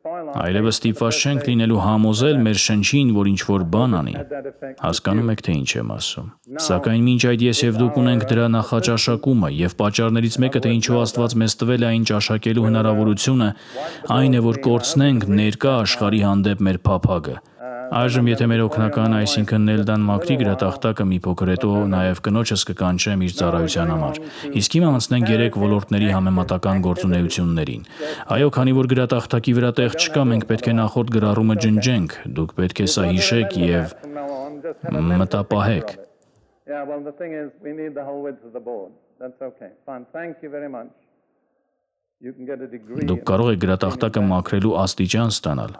Այլևս ստիպված չենք լինելու համոզել մեր շնչին, որ ինչ-որ բան անի։ Հասկանում եք, թե ինչ եմ ասում։ Սակայն մինչ այդ ես եւ դուք ունենք դրա նախաճաշակումը, եւ պատճառներից մեկը, թե ինչու Աստված մեզ տվել է այն ճաշակելու հնարավորությունը, այն է, որ կորցնենք ներկա աշխարհի հանդեպ մեր փափագը։ Այժմ, եթե մեր օգնականը, այսինքն Նելդան Մակրի գրատախտակը մի փոքր հետո նաև կնոջս կկանչեմ իր ծառայության համար։ Իսկ հիմա անցնենք 3 ոլորտների համեմատական գործունեություններին։ Այո, քանի որ գրատախտակի վրա տեղ չկա, մենք պետք է նախորդ գրառումը ջնջենք։ Դուք պետք է սա հիշեք եւ մտապահեք։ Դուք կարող եք գրատախտակը մաքրելու աստիճան ստանալ։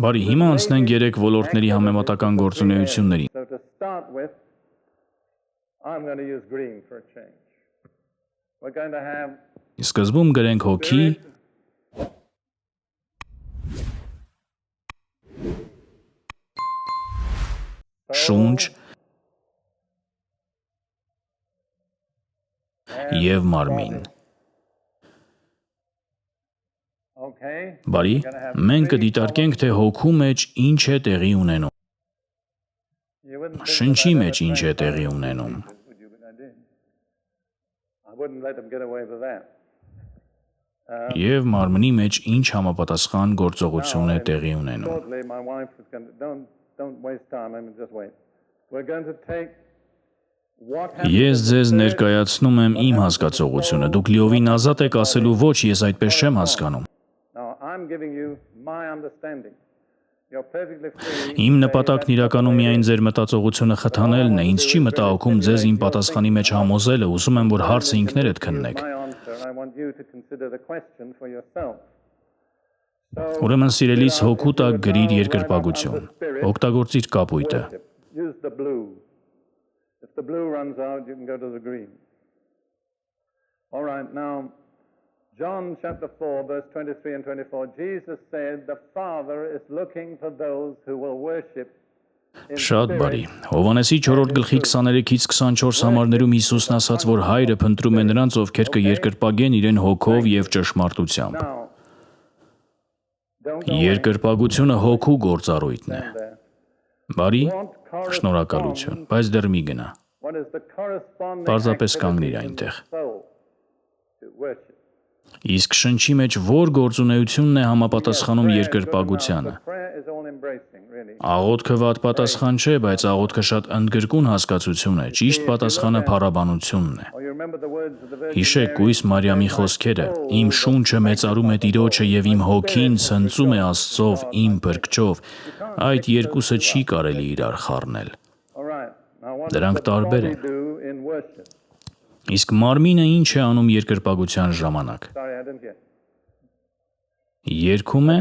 Բարի, հիմա անցնենք 3 ոլորտների համեմատական գործունեություններին։ Սկզբում գրենք հոգի, շունչ և մարմին։ Բարի, մենք կդիտարկենք, թե հոգու մեջ ինչ է տեղի ունենում, շնչի մեջ ինչ է տեղի ունենում։ Եվ մարմնի մեջ ինչ համապատասխան գործողություն է տեղի ունենում։ Ես ձեզ ներկայացնում եմ իմ հասկացողությունը, դուք լիովին ազատ եք ասելու ոչ, ես այդպես չեմ հասկանում։ Իմ նպատակն իրականում միայն ձեր մտածողությունը խթանելն է, ինձ չի մտահոգում ձեզ իմ պատասխանի մեջ համոզելը, ուզում եմ, որ հարցը ինքներդ քննեք։ Ուրեմն սիրելիս հոգու տակ գրիր երկրպագություն, օգտագործիր կապույտը։ John chapter 4 verse 23 and 24 Jesus said the Father is looking for those who will worship. Շատ բարի։ Հովհաննեսի 4-րդ գլխի 23-ից 24 համարներում Հիսուսն ասաց, որ Հայրը փնտրում է նրանց, ովքեր կերկրպագեն իրեն հոգով եւ ճշմարտությամբ։ Երկրպագությունը հոգու գործառույթն է։ Բարի, շնորհակալություն, բայց դեռ մի գնա։ Պարզապես կանգնիր այնտեղ։ Իսկ շնչի մեջ ո՞ր գործունեությունն է համապատասխանում երկրպագությանը։ Աղոթքը վատ պատասխան չէ, բայց աղոթքը շատ ընդգրկուն հասկացություն է, ճիշտ պատասխանը փառաբանությունն է։ Հիշեք կույս Մարիամի խոսքերը. «Իմ շունչը մեծարում է Տիրոջը և իմ հոգին ցնծում է Աստծով իմ փրկչով»։ Այդ երկուսը չի կարելի իրար խառնել։ Դրանք տարբեր են։ Իսկ մարմինը ինչ է անում երկրպագության ժամանակ։ Երգում է։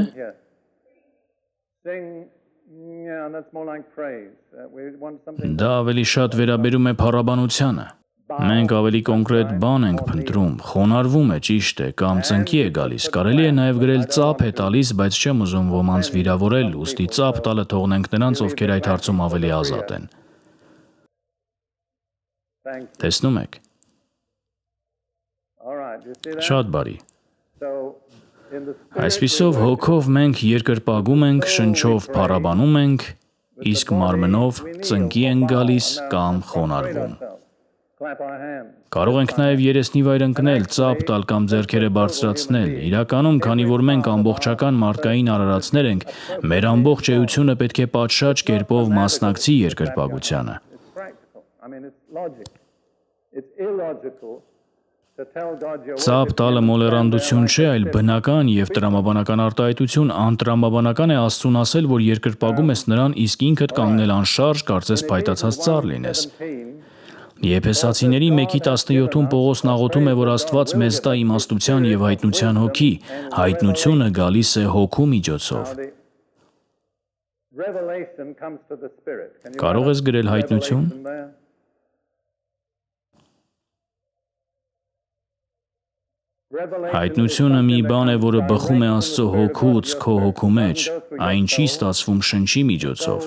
Դա ավելի շատ վերաբերում է փառաբանությանը։ Մենք ավելի կոնկրետ բան ենք փնտրում, խոնարհվում է, ճիշտ է, կամ ծնկի է գալիս։ Կարելի է նաև գրել ծափ է տալիս, բայց չեմ ուզում ոմանց վիրավորել, ուստի ծափ տալը թողնենք նրանց, ովքեր այդ հարցում ավելի ազատ են։ Տեսնում եք։ Շատ բարի։ Այսպիսով հոգով մենք երկրպագում ենք, շնչով փառաբանում ենք, իսկ մարմնով ծնկի ենք գալիս կամ խոնարհվում։ Կարող ենք նաև երեսնիվայր ընկնել, ծափ տալ կամ ձեռքերը բարձրացնել։ Իրականում, քանի որ մենք ամբողջական մարդկային արարածներ ենք, մեր ամբողջ էությունը պետք է պատշաճ կերպով մասնակցի երկրպագությանը։ Ծափ տալը մոլեռանդություն չէ, այլ բնական և տրամաբանական արտահայտություն։ Անտրամաբանական է Աստծուն ասել, որ երկրպագում ես նրան, իսկ ինքդ կանգնել անշարժ, կարծես փայտացած ծառ լինես։ Եփեսացիների 1:17-ում Պողոսն աղոթում է, որ Աստված մեզ տա իմաստության և հայտնության հոգի։ Հայտնությունը գալիս է հոգու միջոցով։ Կարող ես գրել հայտնություն։ Հայտնությունը մի բան է, որը բխում է Աստծո հոգուց քո հոգու մեջ, այն չի ստացվում շնչի միջոցով։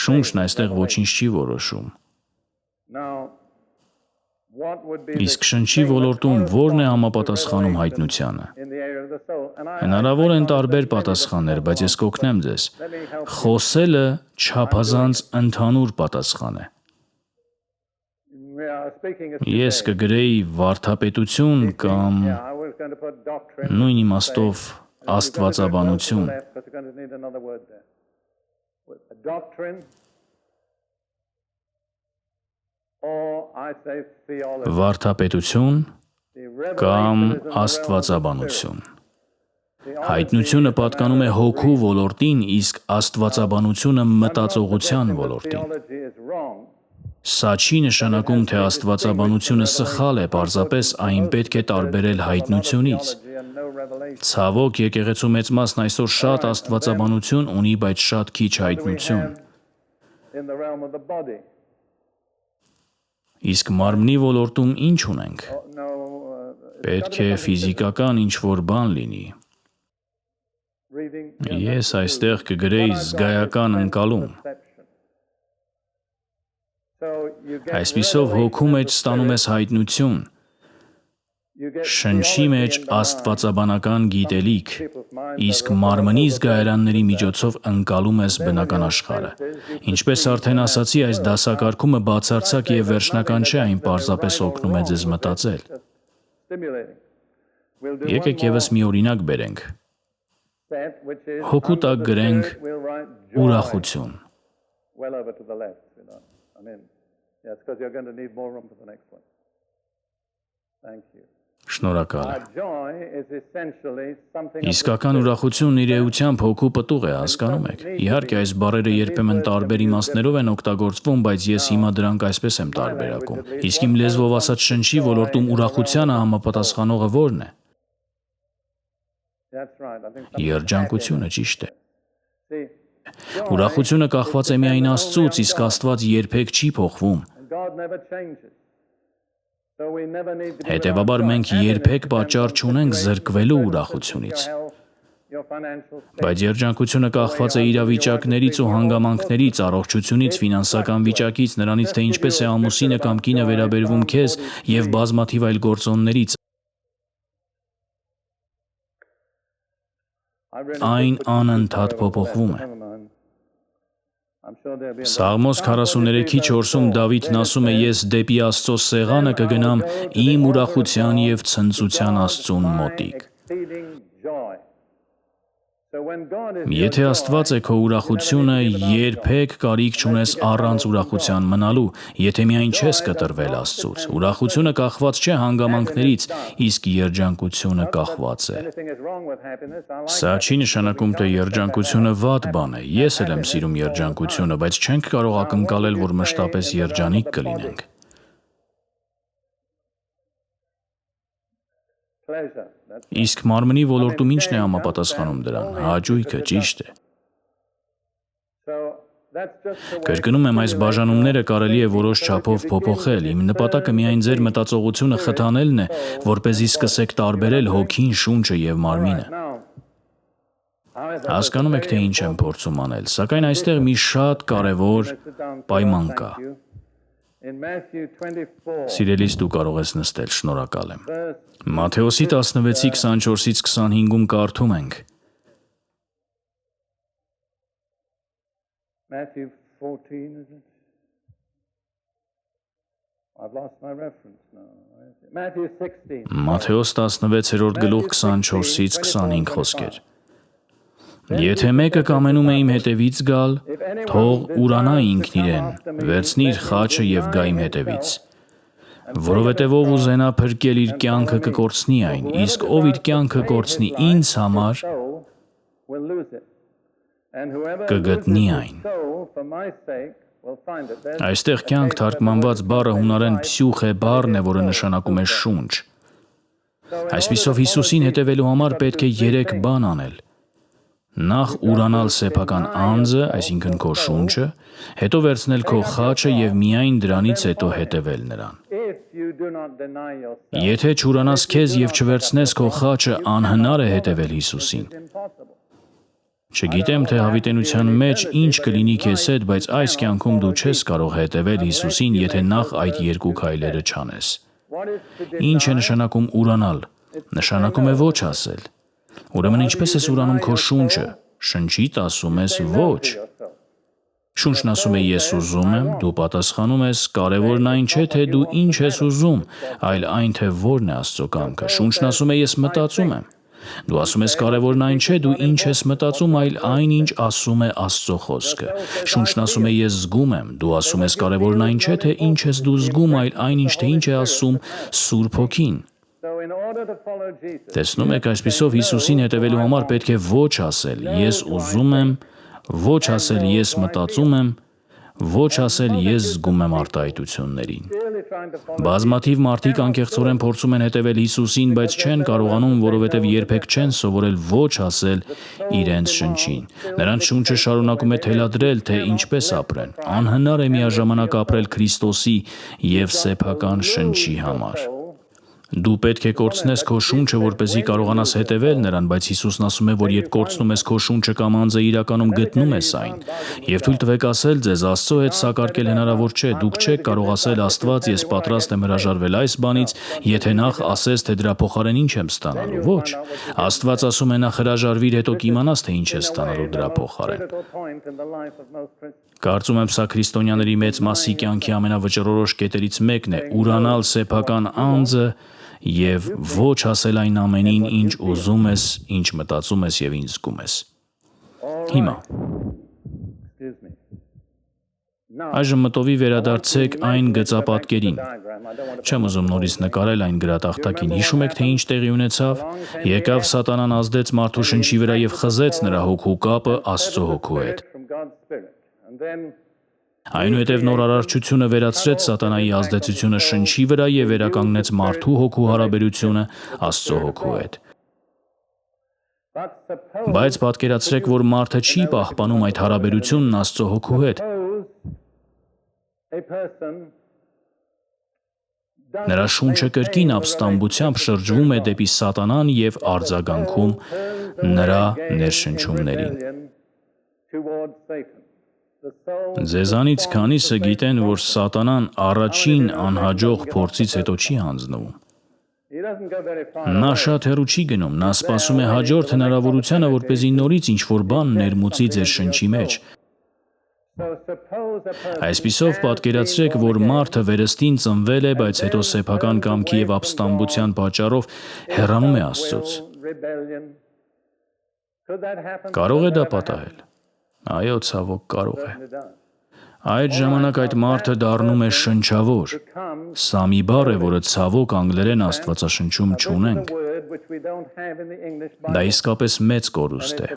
Շունչն այստեղ ոչինչ չի որոշում։ Իսկ շնչի ոլորտում ո՞րն է համապատասխանում հայտնությանը։ Հնարավոր են տարբեր պատասխաններ, բայց ես կօգնեմ ձեզ։ Խոսելը չափազանց ընդհանուր պատասխան է։ Ես կգրեի վարդապետություն կամ նույն իմաստով աստվածաբանություն։ Վարդապետություն կամ աստվածաբանություն։ Հայտնությունը պատկանում է հոգու ոլորտին, իսկ աստվածաբանությունը մտածողության ոլորտին։ Սա չի նշանակում, թե աստվածաբանությունը սխալ է, պարզապես այն պետք է տարբերել հայտնությունից։ Ցավոք, եկեղեցու մեծ մասն այսօր շատ աստվածաբանություն ունի, բայց շատ քիչ հայտնություն։ Իսկ մարմնի ոլորտում ինչ ունենք։ Պետք է ֆիզիկական ինչ-որ բան լինի։ Ես այստեղ կգրեի զգայական ընկալում։ Այսպիսով հոգու մեջ ստանում ես հայտնություն, շնչի մեջ աստվածաբանական գիտելիք, իսկ մարմնի զգայարանների միջոցով ընկալում ես բնական աշխարհը։ Ինչպես արդեն ասացի, այս դասակարգումը բացարձակ և վերջնական չէ, այն պարզապես օգնում է ձեզ մտածել։ Եկեք ևս մի օրինակ բերենք։ Հոգու տակ գրենք ուրախություն։ Շնորհակալ եմ։ Իսկական ուրախությունն իր էությամբ հոգու պտուղ է, հասկանում եք։ Իհարկե, այս բառերը երբեմն տարբեր իմաստներով են օգտագործվում, բայց ես հիմա դրանք այսպես եմ տարբերակում։ Իսկ իմ լեզվով ասած շնչի ոլորտում ուրախությանը համապատասխանողը ո՞րն է։ Երջանկությունը, ճիշտ է։ Ուրախությունը կախված է միայն Աստծուց, իսկ Աստված երբեք չի փոխվում։ Հետևաբար մենք երբեք պատճառ չունենք զրկվելու ուրախությունից։ Բայց երջանկությունը կախված է իրավիճակներից ու հանգամանքներից, առողջությունից, ֆինանսական վիճակից, նրանից, թե ինչպես է ամուսինը կամ կինը վերաբերվում քեզ և բազմաթիվ այլ գործոններից։ Այն անընդհատ փոփոխվում է։ Սաղմոս 43:4-ում Դավիթն ասում է. «Ես դեպի Աստծո սեղանը կգնամ իմ ուրախության և ցնծության Աստծուն մոտիկ»։ Եթե Աստված է քո ուրախությունը, երբեք կարիք չունես առանց ուրախության մնալու, եթե միայն չես կտրվել Աստծուց։ Ուրախությունը կախված չէ հանգամանքներից, իսկ երջանկությունը կախված է։ Սա չի նշանակում, թե երջանկությունը վատ բան է։ Ես էլ եմ սիրում երջանկությունը, բայց չենք կարող ակնկալել, որ մշտապես երջանիկ կլինենք։ Իսկ մարմնի ոլորտում ի՞նչն է համապատասխանում դրան։ Հաճույքը, ճիշտ է։ Կրկնում եմ, այս բաժանումները կարելի է որոշ չափով փոփոխել։ Իմ նպատակը միայն ձեր մտածողությունը խթանելն է, որպեսզի սկսեք տարբերել հոգին, շունչը և մարմինը։ Հասկանում եք, թե ինչ եմ փորձում անել, սակայն այստեղ մի շատ կարևոր պայման կա։ Սիրելիս, դու կարող ես նստել, շնորհակալ եմ։ Մատթեոսի 16:24-25-ում կարդում ենք. Մատթեոս 16:24-25 խոսքեր. Եթե մեկը կամենում է իմ հետևից գալ, թող ուրանա ինքն իրեն, վերցնի իր խաչը և գա իմ հետևից։ Որովհետև ով ուզենա փրկել իր կյանքը կկորցնի այն, իսկ ով իր կյանքը կորցնի ինձ համար, կգտնի այն։ Այստեղ կյանք թարգմանված բառը հունարեն փսյուխե բառն է, որը նշանակում է շունչ։ Այսպիսով Հիսուսին հետևելու համար պետք է 3 բան անել։ Նախ ուրանալ սեփական անձը, այսինքն քո շունչը, հետո վերցնել քո խաչը և միայն դրանից հետո հետևել նրան։ Եթե չուրանաս քեզ և չվերցնես քո խաչը, անհնար է հետևել Հիսուսին։ Չգիտեմ, թե հավիտենության մեջ ինչ կլինի քեզ հետ, բայց այս կյանքում դու չես կարող հետևել Հիսուսին, եթե նախ այդ 2 քայլերը չանես։ Ինչ է նշանակում ուրանալ։ Նշանակում է ոչ ասել։ Ուրեմն ինչպես ես ուրանում քո շունչը, շնչիդ ասում ես ոչ։ Շունչն ասում է ես ուզում եմ, դու պատասխանում ես կարևորն այն չէ, թե դու ինչ ես ուզում, այլ այն, թե որն է Աստծո կամքը։ Շունչն ասում է ես մտածում եմ։ Դու ասում ես կարևորն այն չէ, դու ինչ ես մտածում, այլ այն, ինչ ասում է Աստծո խոսքը։ Շունչն ասում է ես զգում եմ, դու ասում ես կարևորն այն չէ, թե ինչ ես դու զգում, այլ այն, ինչ թե ինչ է ասում Սուրբ Հոգին։ Տեսնում եք, այսպիսով Հիսուսին հետևելու համար պետք է ոչ ասել ես ուզում եմ, ոչ ասել ես մտածում եմ, ոչ ասել ես զգում եմ արտահայտություններին։ Բազմաթիվ մարդիկ անկեղծորեն փորձում են հետևել Հիսուսին, բայց չեն կարողանում, որովհետև երբեք չեն սովորել ոչ ասել իրենց շնչին։ Նրանց շունչը շարունակում է թելադրել, թե ինչպես ապրեն։ Անհնար է միաժամանակ ապրել Քրիստոսի և սեփական շնչի համար։ Դու պետք է կորցնես քո շունչը, որպեսզի կարողանաս հետևել նրան, բայց Հիսուսն ասում է, որ երբ կորցնում ես քո շունչը կամ անձը, իրականում գտնում ես այն։ Եվ թույլ տվեք ասել ձեզ, Աստծո հետ սակարկել հնարավոր չէ։ Դուք չեք կարող ասել Աստված, ես պատրաստ եմ հրաժարվել այս բանից, եթե նախ ասես, թե դրա փոխարեն ինչ եմ ստանալու։ Ոչ։ Աստված ասում է նախ հրաժարվիր, հետո կիմանաս, թե ինչ ես ստանալու դրա փոխարեն։ Կարծում եմ, սա քրիստոնյաների մեծ մասի կյանքի ամենավճռորոշ կետերից մեկն է՝ ուրանալ սեփական անձը և ոչ ասել այն ամենին, ինչ ուզում ես, ինչ մտածում ես և ինչ զգում ես։ Հիմա այժմ մտովի վերադարձեք այն գծապատկերին։ Չեմ ուզում նորից նկարել այն գրատախտակին։ Հիշում եք, թե ինչ տեղի ունեցավ։ Եկավ Սատանան ազդեց մարդու շնչի վրա և խզեց նրա հոգու կապը Աստծո հոգու հետ։ Այնուհետև նոր արարչությունը վերացրեց սատանայի ազդեցությունը շնչի վրա և վերականգնեց մարդու հոգու հարաբերությունը Աստծո հոգու հետ։ Բայց պատկերացրեք, որ մարդը չի պահպանում այդ հարաբերությունն Աստծո հոգու հետ։ Նրա շունչը կրկին ապստամբությամբ շրջվում է դեպի սատանան և արձագանքում նրա ներշնչումներին։ Ձեզանից քանիսը գիտեն, որ սատանան առաջին անհաջող փորձից հետո չի հանձնվում։ Նա շատ հեռու չի գնում, նա սպասում է հաջորդ հնարավորությանը, որպեսզի նորից ինչ-որ բան ներմուծի ձեր շնչի մեջ։ Այսպիսով պատկերացրեք, որ մարդը վերստին ծնվել է, բայց հետո սեփական կամքի եւ ապստամբության պատճառով հեռանում է Աստծուց։ Կարող է դա պատահել։ Այո, ցավոք, կարող է։ Այդ ժամանակ այդ մարդը դառնում է շնչավոր։ Սա մի բառ է, որը ցավոք անգլերեն Աստվածաշնչում չունենք։ Դա իսկապես մեծ կորուստ է։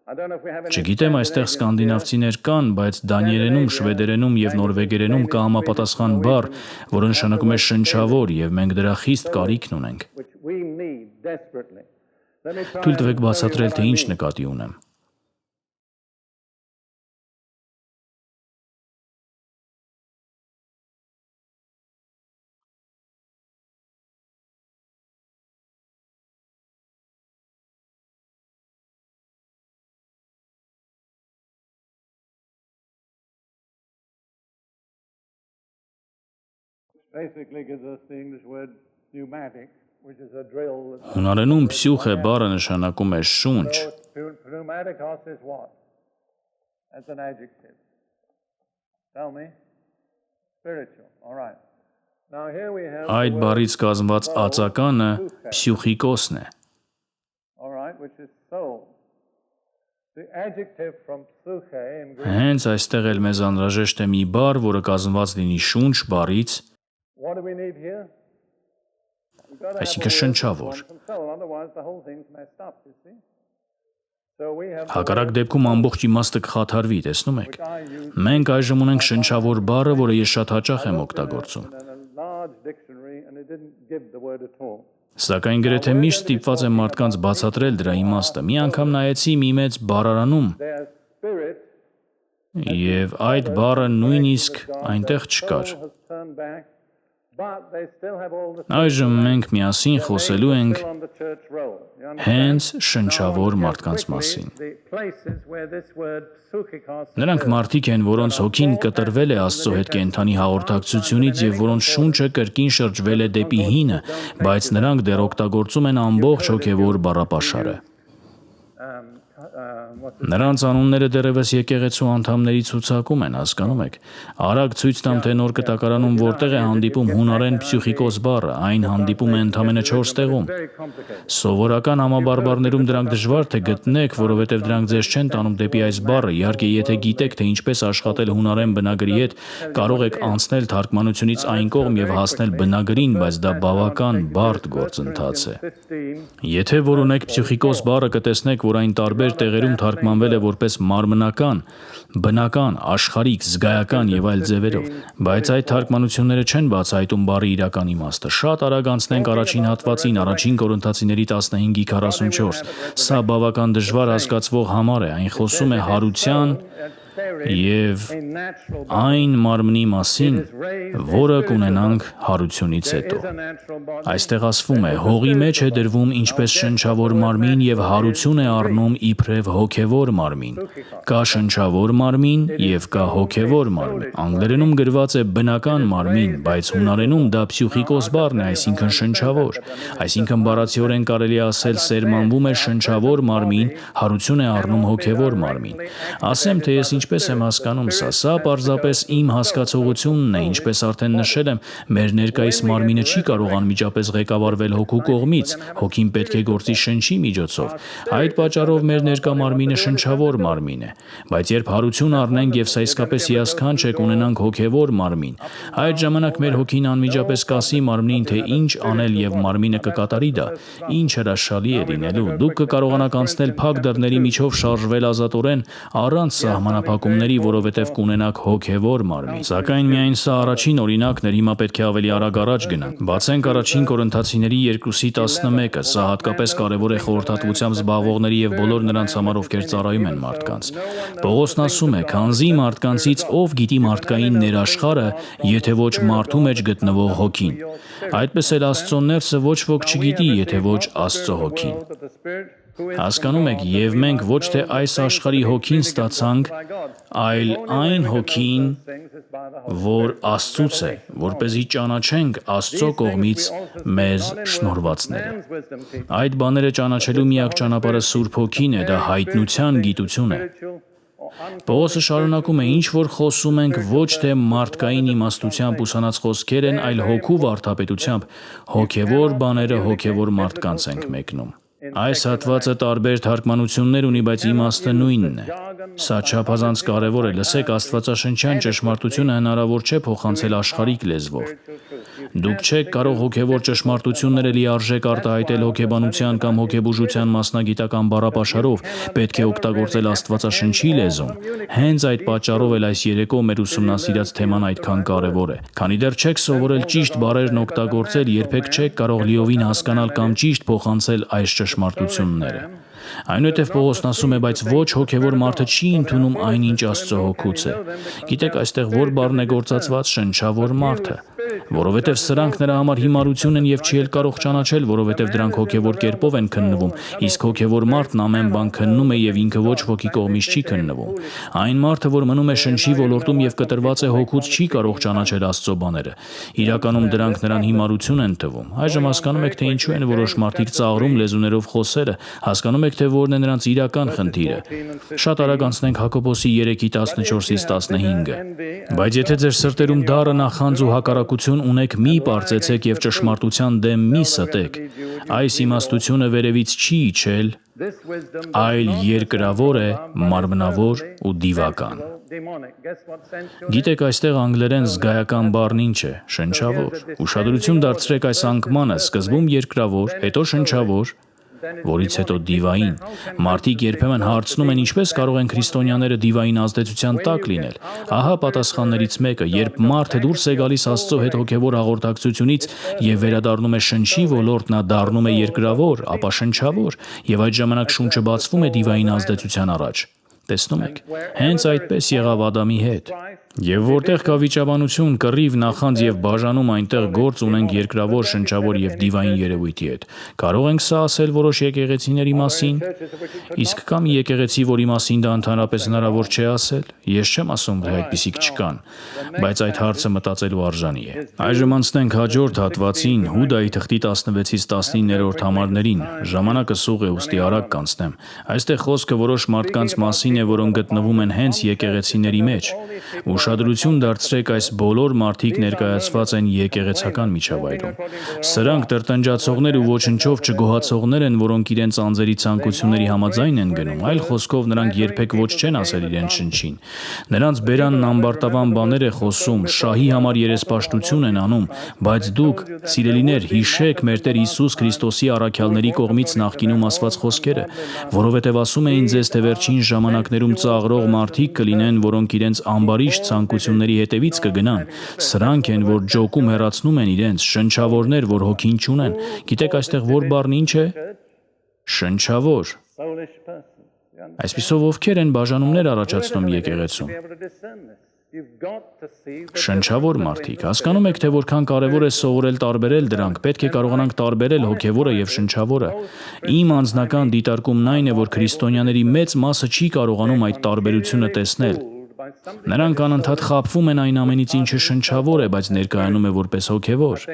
Չգիտեմ, այստեղ սկանդինավցիներ կան, բայց դանիերենում, շվեդերենում եւ նորվեգերենում կա համապատասխան բառ, որը նշանակում է շնչավոր, եւ մենք դրա խիստ կարիքն ունենք։ Թույլ տվեք բացատրել, թե ինչ նկատի ունեմ։ Հունարենում փսյուխ է բառը նշանակում է շունչ։ Այդ բառից կազմված ածականը փսյուխիկոսն է։ Հենց այստեղ էլ մեզ անհրաժեշտ է մի բառ, որը կազմված լինի շունչ բառից, այսինքն շնչավոր։ Հակառակ դեպքում ամբողջ իմաստը կխաթարվի, տեսնում եք։ Մենք այժմ ունենք շնչավոր բառը, որը ես շատ հաճախ եմ օգտագործում։ Սակայն գրեթե միշտ ստիպված եմ մարդկանց բացատրել դրա իմաստը։ Մի անգամ նայեցի մի մեծ բառարանում, եւ այդ բառը նույնիսկ այնտեղ չկար։ Այժմ մենք միասին խոսելու ենք հենց շնչավոր մարդկանց մասին։ Նրանք մարդիկ են, որոնց հոգին կտրվել է Աստծո հետ կենդանի հաղորդակցությունից եւ որոնց շունչը կրկին շրջվել է դեպի հինը, բայց նրանք դեռ օգտագործում են ամբողջ հոգեվոր բառապաշարը։ Նրանց անունները դեռևս եկեղեցու անդամների ցուցակում են, հասկանում եք։ Արագ ցույց տամ, թե նոր կտակարանում որտեղ է հանդիպում հունարեն փսյուխիկոս բառը, այն հանդիպում է ընդամենը 4 տեղում։ Սովորական համաբարբառներում դրանք դժվար թե գտնեք, որովհետև դրանք ձեզ չեն տանում դեպի այս բառը։ Իհարկե, եթե գիտեք, թե ինչպես աշխատել հունարեն բնագրի հետ, կարող եք անցնել թարգմանությունից այն կողմ եւ հասնել բնագրին, բայց դա բավական բարդ գործընթաց է։ Եթե որոնեք փսյուխիկոս բառը, կտեսնեք, որ այն տարբեր տեղերում թարգմանվել է որպես մարմնական, բնական, աշխարհիկ, զգայական եւ այլ ձևերով, բայց այդ թարգմանությունները չեն բացահայտում բառի իրական իմաստը։ Շատ արագ անցնենք առաջին հատվածին, առաջին Կորինթացիների 15:44։ Սա բավական դժվար հասկացվող համար է, այն խոսում է հարության եւ այն մարմնի մասին, որը կունենանք հարությունից հետո։ Այստեղ ասվում է. հողի մեջ է դրվում ինչպես շնչավոր մարմին եւ հարություն է առնում իբրև հոգեվոր մարմին։ Կա շնչավոր մարմին եւ կա հոգեվոր մարմին։ Անգլերենում գրված է բնական մարմին, բայց հունարենում դա փսյուխիկոս բառն է, այսինքն շնչավոր։ Այսինքն բառացիորեն կարելի է ասել սերմանվում է շնչավոր մարմին, հարություն է առնում հոգեվոր մարմին։ Ասեմ, թե ես ինչպես եմ հասկանում սա։ Սա պարզապես իմ հասկացողությունն է, ինչպես արդեն նշել եմ, մեր ներկայիս մարմինը չի կարող անմիջապես ղեկավարվել հոգու կողմից, հոգին պետք է գործի շնչի միջոցով։ Այդ պատճառով մեր ներկա մարմինը շնչավոր մարմին է, բայց երբ հարություն առնենք եւ սա իսկապես հիասքանչ է կունենանք հոգեվոր մարմին, այդ ժամանակ մեր հոգին անմիջապես կասի մարմնին, թե ինչ անել եւ մարմինը կկատարի դա, ինչ հրաշալի է լինելու։ Դուք կկարողանաք անցնել փակ դռների միջով շարժվել ազատորեն առանց սահմանափակումների, որովհետև կունենաք հոգևոր մարմին։ Սակայն միայն սա առաջին օրինակն էր, հիմա պետք է ավելի արագ առաջ գնանք։ Բացենք առաջին Կորինթացիների 2:11-ը, սա հատկապես կարևոր է խորհրդատվությամբ զբաղվողների եւ բոլոր նրանց համար, ովքեր ծառայում են մարդկանց։ Պողոսն ասում է. «Քանզի մարդկանցից ով գիտի մարդկային ներաշխարը, եթե ոչ մարդու մեջ գտնվող հոգին։ Այդպես էլ Աստծո ներսը ոչ ոք չգիտի, եթե ոչ Աստծո հոգին»։ Հասկանում եք, եւ մենք ոչ թե այս աշխարհի հոգին ստացանք, այլ այն հոգին, որ Աստծուց է, որպեսզի ճանաչենք Աստծո կողմից մեզ շնորհվածները։ Այդ բաները ճանաչելու միակ ճանապարհը Սուրբ Հոգին է, դա հայտնության գիտություն է։ Պողոսը շարունակում է, ինչ որ խոսում ենք ոչ թե մարդկային իմաստությամբ ուսանած խոսքեր են, այլ հոգու վարդապետությամբ, հոգևոր բաները հոգևոր մարդկանց ենք մեկնում։ Այս հատվածը տարբեր թարգմանություններ ունի, բայց իմաստը նույնն է։ Սա չափազանց կարևոր է, լսեք, աստվածաշնչյան ճշմարտությունը հնարավոր չէ փոխանցել աշխարհիկ լեզվով։ Դուք չեք կարող հոգևոր ճշմարտությունները լիարժեք արտահայտել հոգեբանության կամ հոգեբուժության մասնագիտական բառապաշարով, պետք է օգտագործել աստվածաշնչի լեզուն։ Հենց այդ պատճառով էլ այս երեկո մեր ուսումնասիրած թեման այդքան կարևոր է։ Քանի դեռ չեք սովորել ճիշտ բառերն օգտագործել, երբեք չեք կարող լիովին հասկանալ կամ ճիշտ փոխանցել այս ճշմարտությունները։ Այնուհետև Պողոսն ասում է, բայց ոչ հոգևոր մարդը չի ընդունում այն, ինչ Աստծո հոգուց է։ Գիտեք, այստեղ որ բառն է գործածված, շնչավոր մարդը, որովհետև սրանք նրա համար հիմարություն են եւ չի էլ կարող ճանաչել, որովհետև դրանք հոգևոր կերպով են քննվում, իսկ հոգևոր մարդն ամեն բան քննում է եւ ինքը ոչ ոքի կողմից չի քննվում։ Այն մարդը, որ մնում է շնչի ոլորտում եւ կտրված է հոգուց, չի կարող ճանաչել Աստծո բաները։ Իրականում դրանք նրան հիմարություն են թվում։ Այժմ հասկանում եք, թե ինչու են որոշ մարդիկ ծաղրում լեզուներով խոսելը, հասկանում եք, թե որն է նրանց իրական խնդիրը։ Շատ արագ անցնենք Հակոբոսի 3:14-ից 15-ը։ Բայց եթե ձեր սրտերում դառը նախանձ ու հակառակություն ունեք, մի պարծեցեք եւ ճշմարտության դեմ մի ստեք։ Այս իմաստությունը վերևից չի իջել, այլ երկրավոր է, մարմնավոր ու դիվական։ Գիտեք, այստեղ անգլերեն զգայական բառն ինչ է՝ շնչավոր։ Ուշադրություն դարձրեք այս անկմանը, սկզբում երկրավոր, հետո շնչավոր, որից հետո դիվային։ Մարդիկ երբեմն հարցնում են, ինչպես կարող են քրիստոնյաները դիվային ազդեցության տակ լինել։ Ահա պատասխաններից մեկը, երբ մարդը դուրս է գալիս Աստծո հետ հոգևոր հաղորդակցությունից եւ վերադառնում է շնչի ոլորտ, նա դառնում է երկրավոր, ապա շնչավոր, եւ այդ ժամանակ շունչը բացվում է դիվային ազդեցության առաջ։ Տեսնում եք, հենց այդպես եղավ Ադամի հետ։ Եվ որտեղ կա վիճաբանություն, կռիվ, նախանձ եւ բաժանում, այնտեղ գործ ունենք երկրավոր, շնչավոր եւ դիվային երևույթի հետ։ Կարող ենք սա ասել որոշ եկեղեցիների մասին, իսկ կա մի եկեղեցի, որի մասին դա ընդհանրապես հնարավոր չէ ասել։ Ես չեմ ասում, թե այդպիսիք չկան, բայց այդ հարցը մտածելու արժանի է։ Այժմ անցնենք հաջորդ հատվածին, Հուդայի թղթի 16-ից 19-րդ համարներին։ Ժամանակը սուղ է, ուստի արագ կանցնեմ։ Այստեղ խոսքը որոշ մարդկանց մասին է, որոնք գտնվում են հենց եկեղեցիների մեջ։ Ուշադրություն դարձրեք, այս բոլոր մարդիկ ներկայացված են եկեղեցական միջավայրում։ Սրանք տրտնջացողներ ու ոչնչով չգոհացողներ են, որոնք իրենց անձերի ցանկությունների համաձայն են գնում, այլ խոսքով նրանք երբեք ոչ չեն ասել իրենց շնչին։ Նրանց բերանն ամբարտավան բաներ է խոսում, շահի համար երեսպաշտություն են անում, բայց դուք, սիրելիներ, հիշեք մեր Տեր Հիսուս Քրիստոսի առաքյալների կողմից նախկինում ասված խոսքերը, որովհետև ասում էին ձեզ, թե վերջին ժամանակներում ծաղրող մարդիկ կլինեն, որոնք իրենց ամբարիշտ ցանկությունների հետևից կգնան։ Սրանք են, որ ջոկում հեռացնում են իրենց, շնչավորներ, որ հոգին չունեն։ Գիտեք, այստեղ որ բառն ինչ է։ Շնչավոր։ Այսպիսով ովքեր են բաժանումներ առաջացնում եկեղեցում։ Շնչավոր մարդիկ։ Հասկանում եք, թե որքան կարևոր է սովորել տարբերել դրանք, պետք է կարողանանք տարբերել հոգևորը եւ շնչավորը։ Իմ անձնական դիտարկումն այն է, որ քրիստոնյաների մեծ մասը չի կարողանում այդ տարբերությունը տեսնել։ Նրանք անընդհատ խաբվում են այն ամենից, ինչը շնչավոր է, բայց ներկայանում է որպես հոգևոր։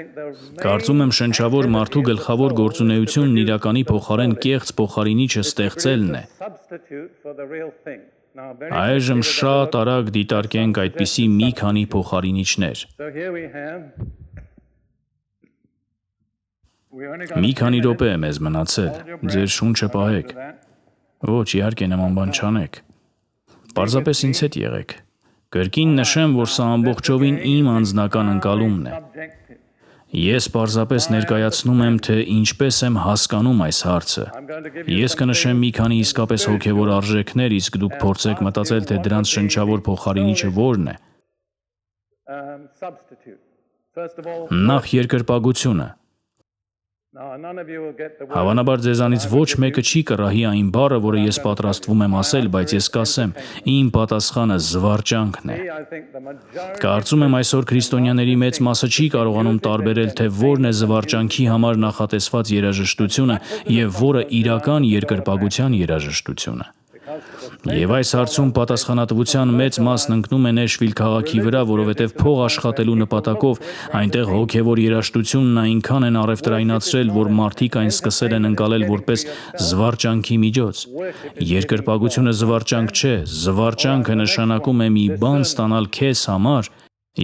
Կարծում եմ, շնչավոր մարդու գլխավոր գործունեությունն իրականի փոխարեն կեղծ փոխարինիչը ստեղծելն է։ Այժմ շատ արագ դիտարկենք այդպիսի մի քանի փոխարինիչներ։ Մի քանի րոպե է մեզ մնացել։ Ձեր շունչը պահեք։ Ոչ, իհարկե նման բան չանեք։ Պարզապես ինձ հետ եղեք։ Կրկին նշեմ, որ սա ամբողջովին իմ անձնական ընկալումն է։ Ես պարզապես ներկայացնում եմ, թե ինչպես եմ հասկանում այս հարցը։ Ես կնշեմ մի քանի իսկապես հոգևոր արժեքներ, իսկ դուք փորձեք մտածել, թե դրանց շնչավոր փոխարինիչը որն է։ Նախ երկրպագությունը։ Հավանաբար ձեզանից ոչ մեկը չի կռահի այն բառը, որը ես պատրաստվում եմ ասել, բայց ես կասեմ, իմ պատասխանը զվարճանքն է։ Կարծում եմ այսօր քրիստոնյաների մեծ մասը չի կարողանում տարբերել, թե որն է զվարճանքի համար նախատեսված երաժշտությունը եւ որը իրական երկրպագության երաժշտությունը։ Եվ այս հարցում պատասխանատվության մեծ մասն ընկնում է Նեշվիլ քաղաքի վրա, որովհետև փող աշխատելու նպատակով այնտեղ հոգևոր երաժշտությունն այնքան են առևտրայնացրել, որ մարդիկ այն սկսել են ընկալել որպես զվարճանքի միջոց։ Երկրպագությունը զվարճանք չէ, զվարճանքը նշանակում է մի բան ստանալ քեզ համար,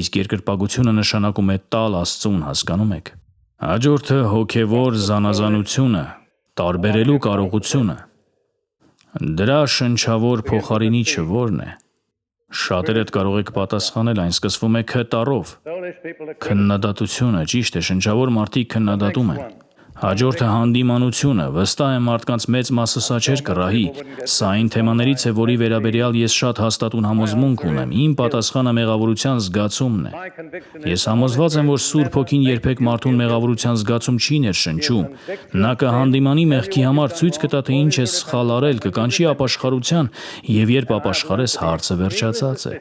իսկ երկրպագությունը նշանակում է տալ Աստծուն, հասկանում եք։ Հաջորդը հոգևոր զանազանությունը, տարբերելու կարողությունը։ Դրա շնչավոր փոխարինիչը ո՞րն է։ Շատերդ կարող եք պատասխանել, այն սկսվում է Ք քննադատությունը, ճիշտ է, շնչավոր մարդիկ քննադատում են։ Հաջորդը հանդիմանությունը, վստահ եմ մարդկանց մեծ մասը սա չէր կռահի։ Սա այն թեմաներից է, որի վերաբերյալ ես շատ հաստատուն համոզմունք ունեմ։ Իմ պատասխանը մեղավորության զգացումն է։ Ես համոզված եմ, որ Սուրբ Հոգին երբեք մարդուն մեղավորության զգացում չի ներշնչում։ Նա կհանդիմանի մեղքի համար, ցույց կտա, թե ինչ է սխալ արել, կկանչի ապաշխարության, եւ երբ ապաշխարես, հարցը վերջացած է։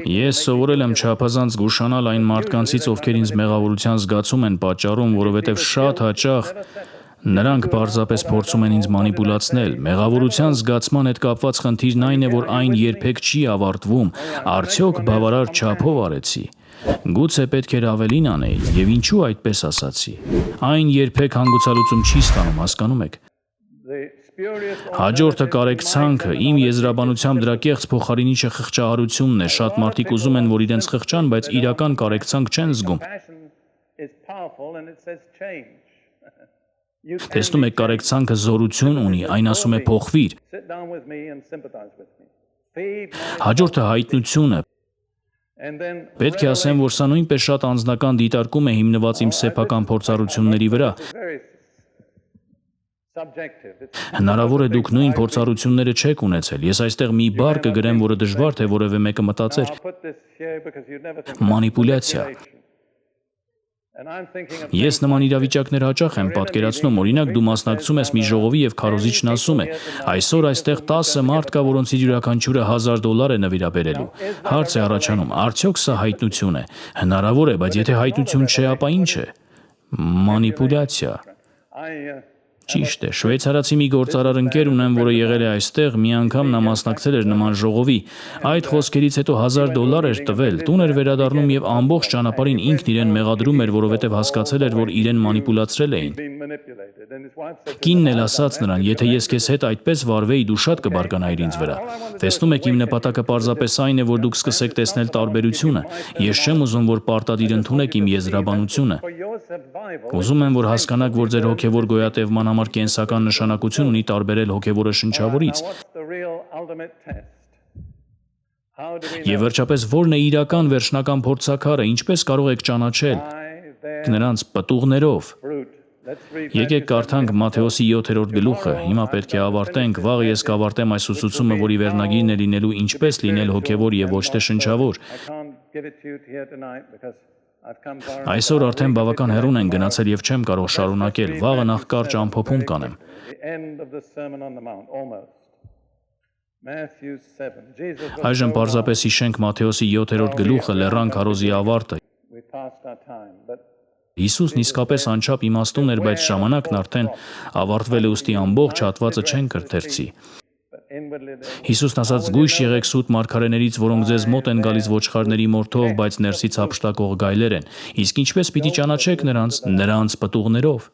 Ես սովորել եմ չափազանց զգուշանալ այն մարդկանցից, ովքեր ինձ մեղավորության զգացում են պատճառում, որովհետև շատ հաճախ նրանք պարզապես փորձում են ինձ մանիպուլացնել։ Մեղավորության զգացման հետ կապված խնդիրն այն է, որ այն երբեք չի ավարտվում։ Արդյոք բավարար չափով արեցի։ Գուցե պետք էր ավելին անեի, եւ ինչու այդպես ասացի։ Այն երբեք հանգուցալուծում չի ստանում, հասկանում եք։ Հաջորդը կարեկցանքը, իմ եզրաբանությամբ դրա կեղծ փոխարինիչը խղճահարությունն է։ Շատ մարդիկ ուզում են, որ իրենց խղճան, բայց իրական կարեկցանք չեն զգում։ Տեսնում եք, կարեկցանքը զորություն ունի, այն ասում է փոխվիր։ Հաջորդը հայտնությունը։ Պետք է ասեմ, որ սա նույնպես շատ անձնական դիտարկում է հիմնված իմ սեփական փորձառությունների վրա։ Հնարավոր է դուք նույն փորձառությունները չեք ունեցել։ Ես այստեղ մի բառ կգրեմ, որը դժվար թե որևէ մեկը մտածեր։ Մանիպուլյացիա։ Ես նման իրավիճակներ հաճախ եմ պատկերացնում, օրինակ դու մասնակցում ես մի ժողովի եւ քարոզիչն ասում է. այսօր այստեղ 10 մարդ կա, որոնցից յուրաքանչյուրը $1000 է նվիրաբերելու։ Հարց է առաջանում, արդյոք սա հայտնություն է։ Հնարավոր է, բայց եթե հայտնություն չէ, ապա ինչ է։ Մանիպուլյացիա։ Ճիշտ է, շվեյցարացի մի գործարար ընկեր ունեմ, որը եղել է այստեղ, մի անգամ նա մասնակցել էր նման ժողովի։ Այդ խոսքերից հետո $1000 էր տվել, տուն էր վերադառնում եւ ամբողջ ճանապարհին ինքն իրեն մեղադրում էր, որովհետեւ հասկացել էր, որ իրեն մանիպուլացրել էին։ Կինն էլ ասաց նրան, եթե ես քեզ հետ այդպես վարվեի, դու շատ կբարկանայիր ինձ վրա։ Տեսնում եք, իմ նպատակը պարզապես այն է, որ դուք սկսեք տեսնել տարբերությունը։ Ես չեմ ուզում, որ պարտադիր ընդունեք իմ եզրաբանությունը։ Ուզում եմ, որ հասկանաք, որ ձեր հոգևոր գոյատևման համար կենսական նշանակություն ունի տարբերել հոգևորը շնչավորից։ Եվ վերջապես, ո՞րն է իրական վերջնական փորձաքարը, ինչպես կարող եք ճանաչել նրանց պտուղներով։ Եկեք կարդանք Մատթեոսի 7-րդ գլուխը, հիմա պետք է ավարտենք, վաղը ես կավարտեմ այս ուսուցումը, որի վերնագիրն է լինելու ինչպես լինել հոգևոր եւ ոչ թե շնչավոր։ Այսօր արդեն բավական հեռուն են գնացել եւ չեմ կարող շարունակել, վաղը նախ կարճ ամփոփում կանեմ։ Այժմ պարզապես հիշենք Մատթեոսի 7-րդ գլուխը, լեռան քարոզի ավարտը։ Հիսուսն իսկապես անչափ իմաստուն էր, բայց ժամանակն արդեն ավարտվել է, ուստի ամբողջ հատվածը չեն կրթերցի։ Հիսուսն ասաց. «Զգույշ եղեք սուտ մարգարեներից, որոնք ձեզ մոտ են գալիս ոչխարների մորթով, բայց ներսից հափշտակող գայլեր են։ Իսկ ինչպես պիտի ճանաչեք նրանց պտուղներով։